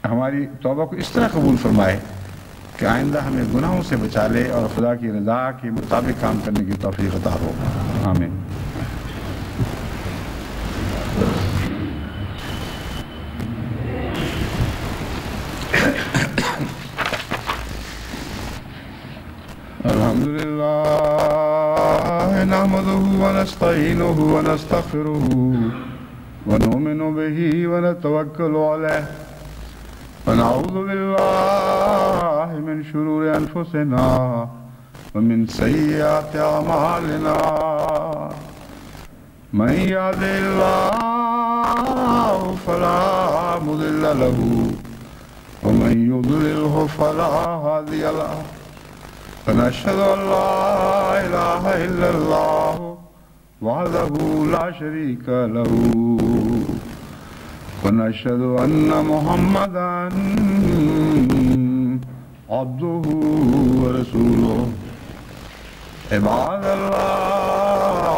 ہماری توبہ کو اس طرح قبول فرمائے کہ آئندہ ہمیں گناہوں سے بچا لے اور خدا کی رضا کے مطابق کام کرنے کی توفیق عطا ہو، آمین۔ الحمدللہ نحمده ونستعینه ونستغفره ونؤمن به ونتوکل علیہ ونعوذ باللہ من شرور انفسنا ومن سیئات اعمالنا من یهد اللہ فلا مضل له ومن يضلله فلا هادي له ونشهد أن لا إله إلا الله وحده لا شريك له ونشهد أن محمدا عبده ورسوله عباد الله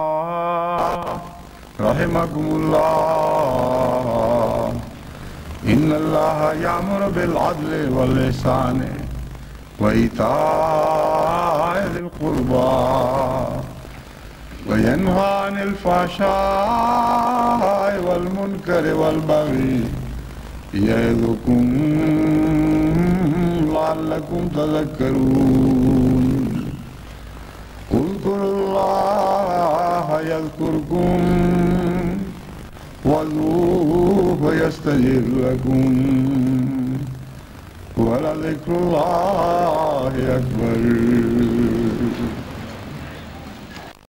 رحمكم الله إن الله يأمر بالعدل والإحسان وإيتاء ذي القربى وينهى عن الفحشاء والمنكر والبغي يعظكم لعلكم تذكرون اذكروا الله يذكركم وادعوه يستجب لكم ولذكر الله أكبر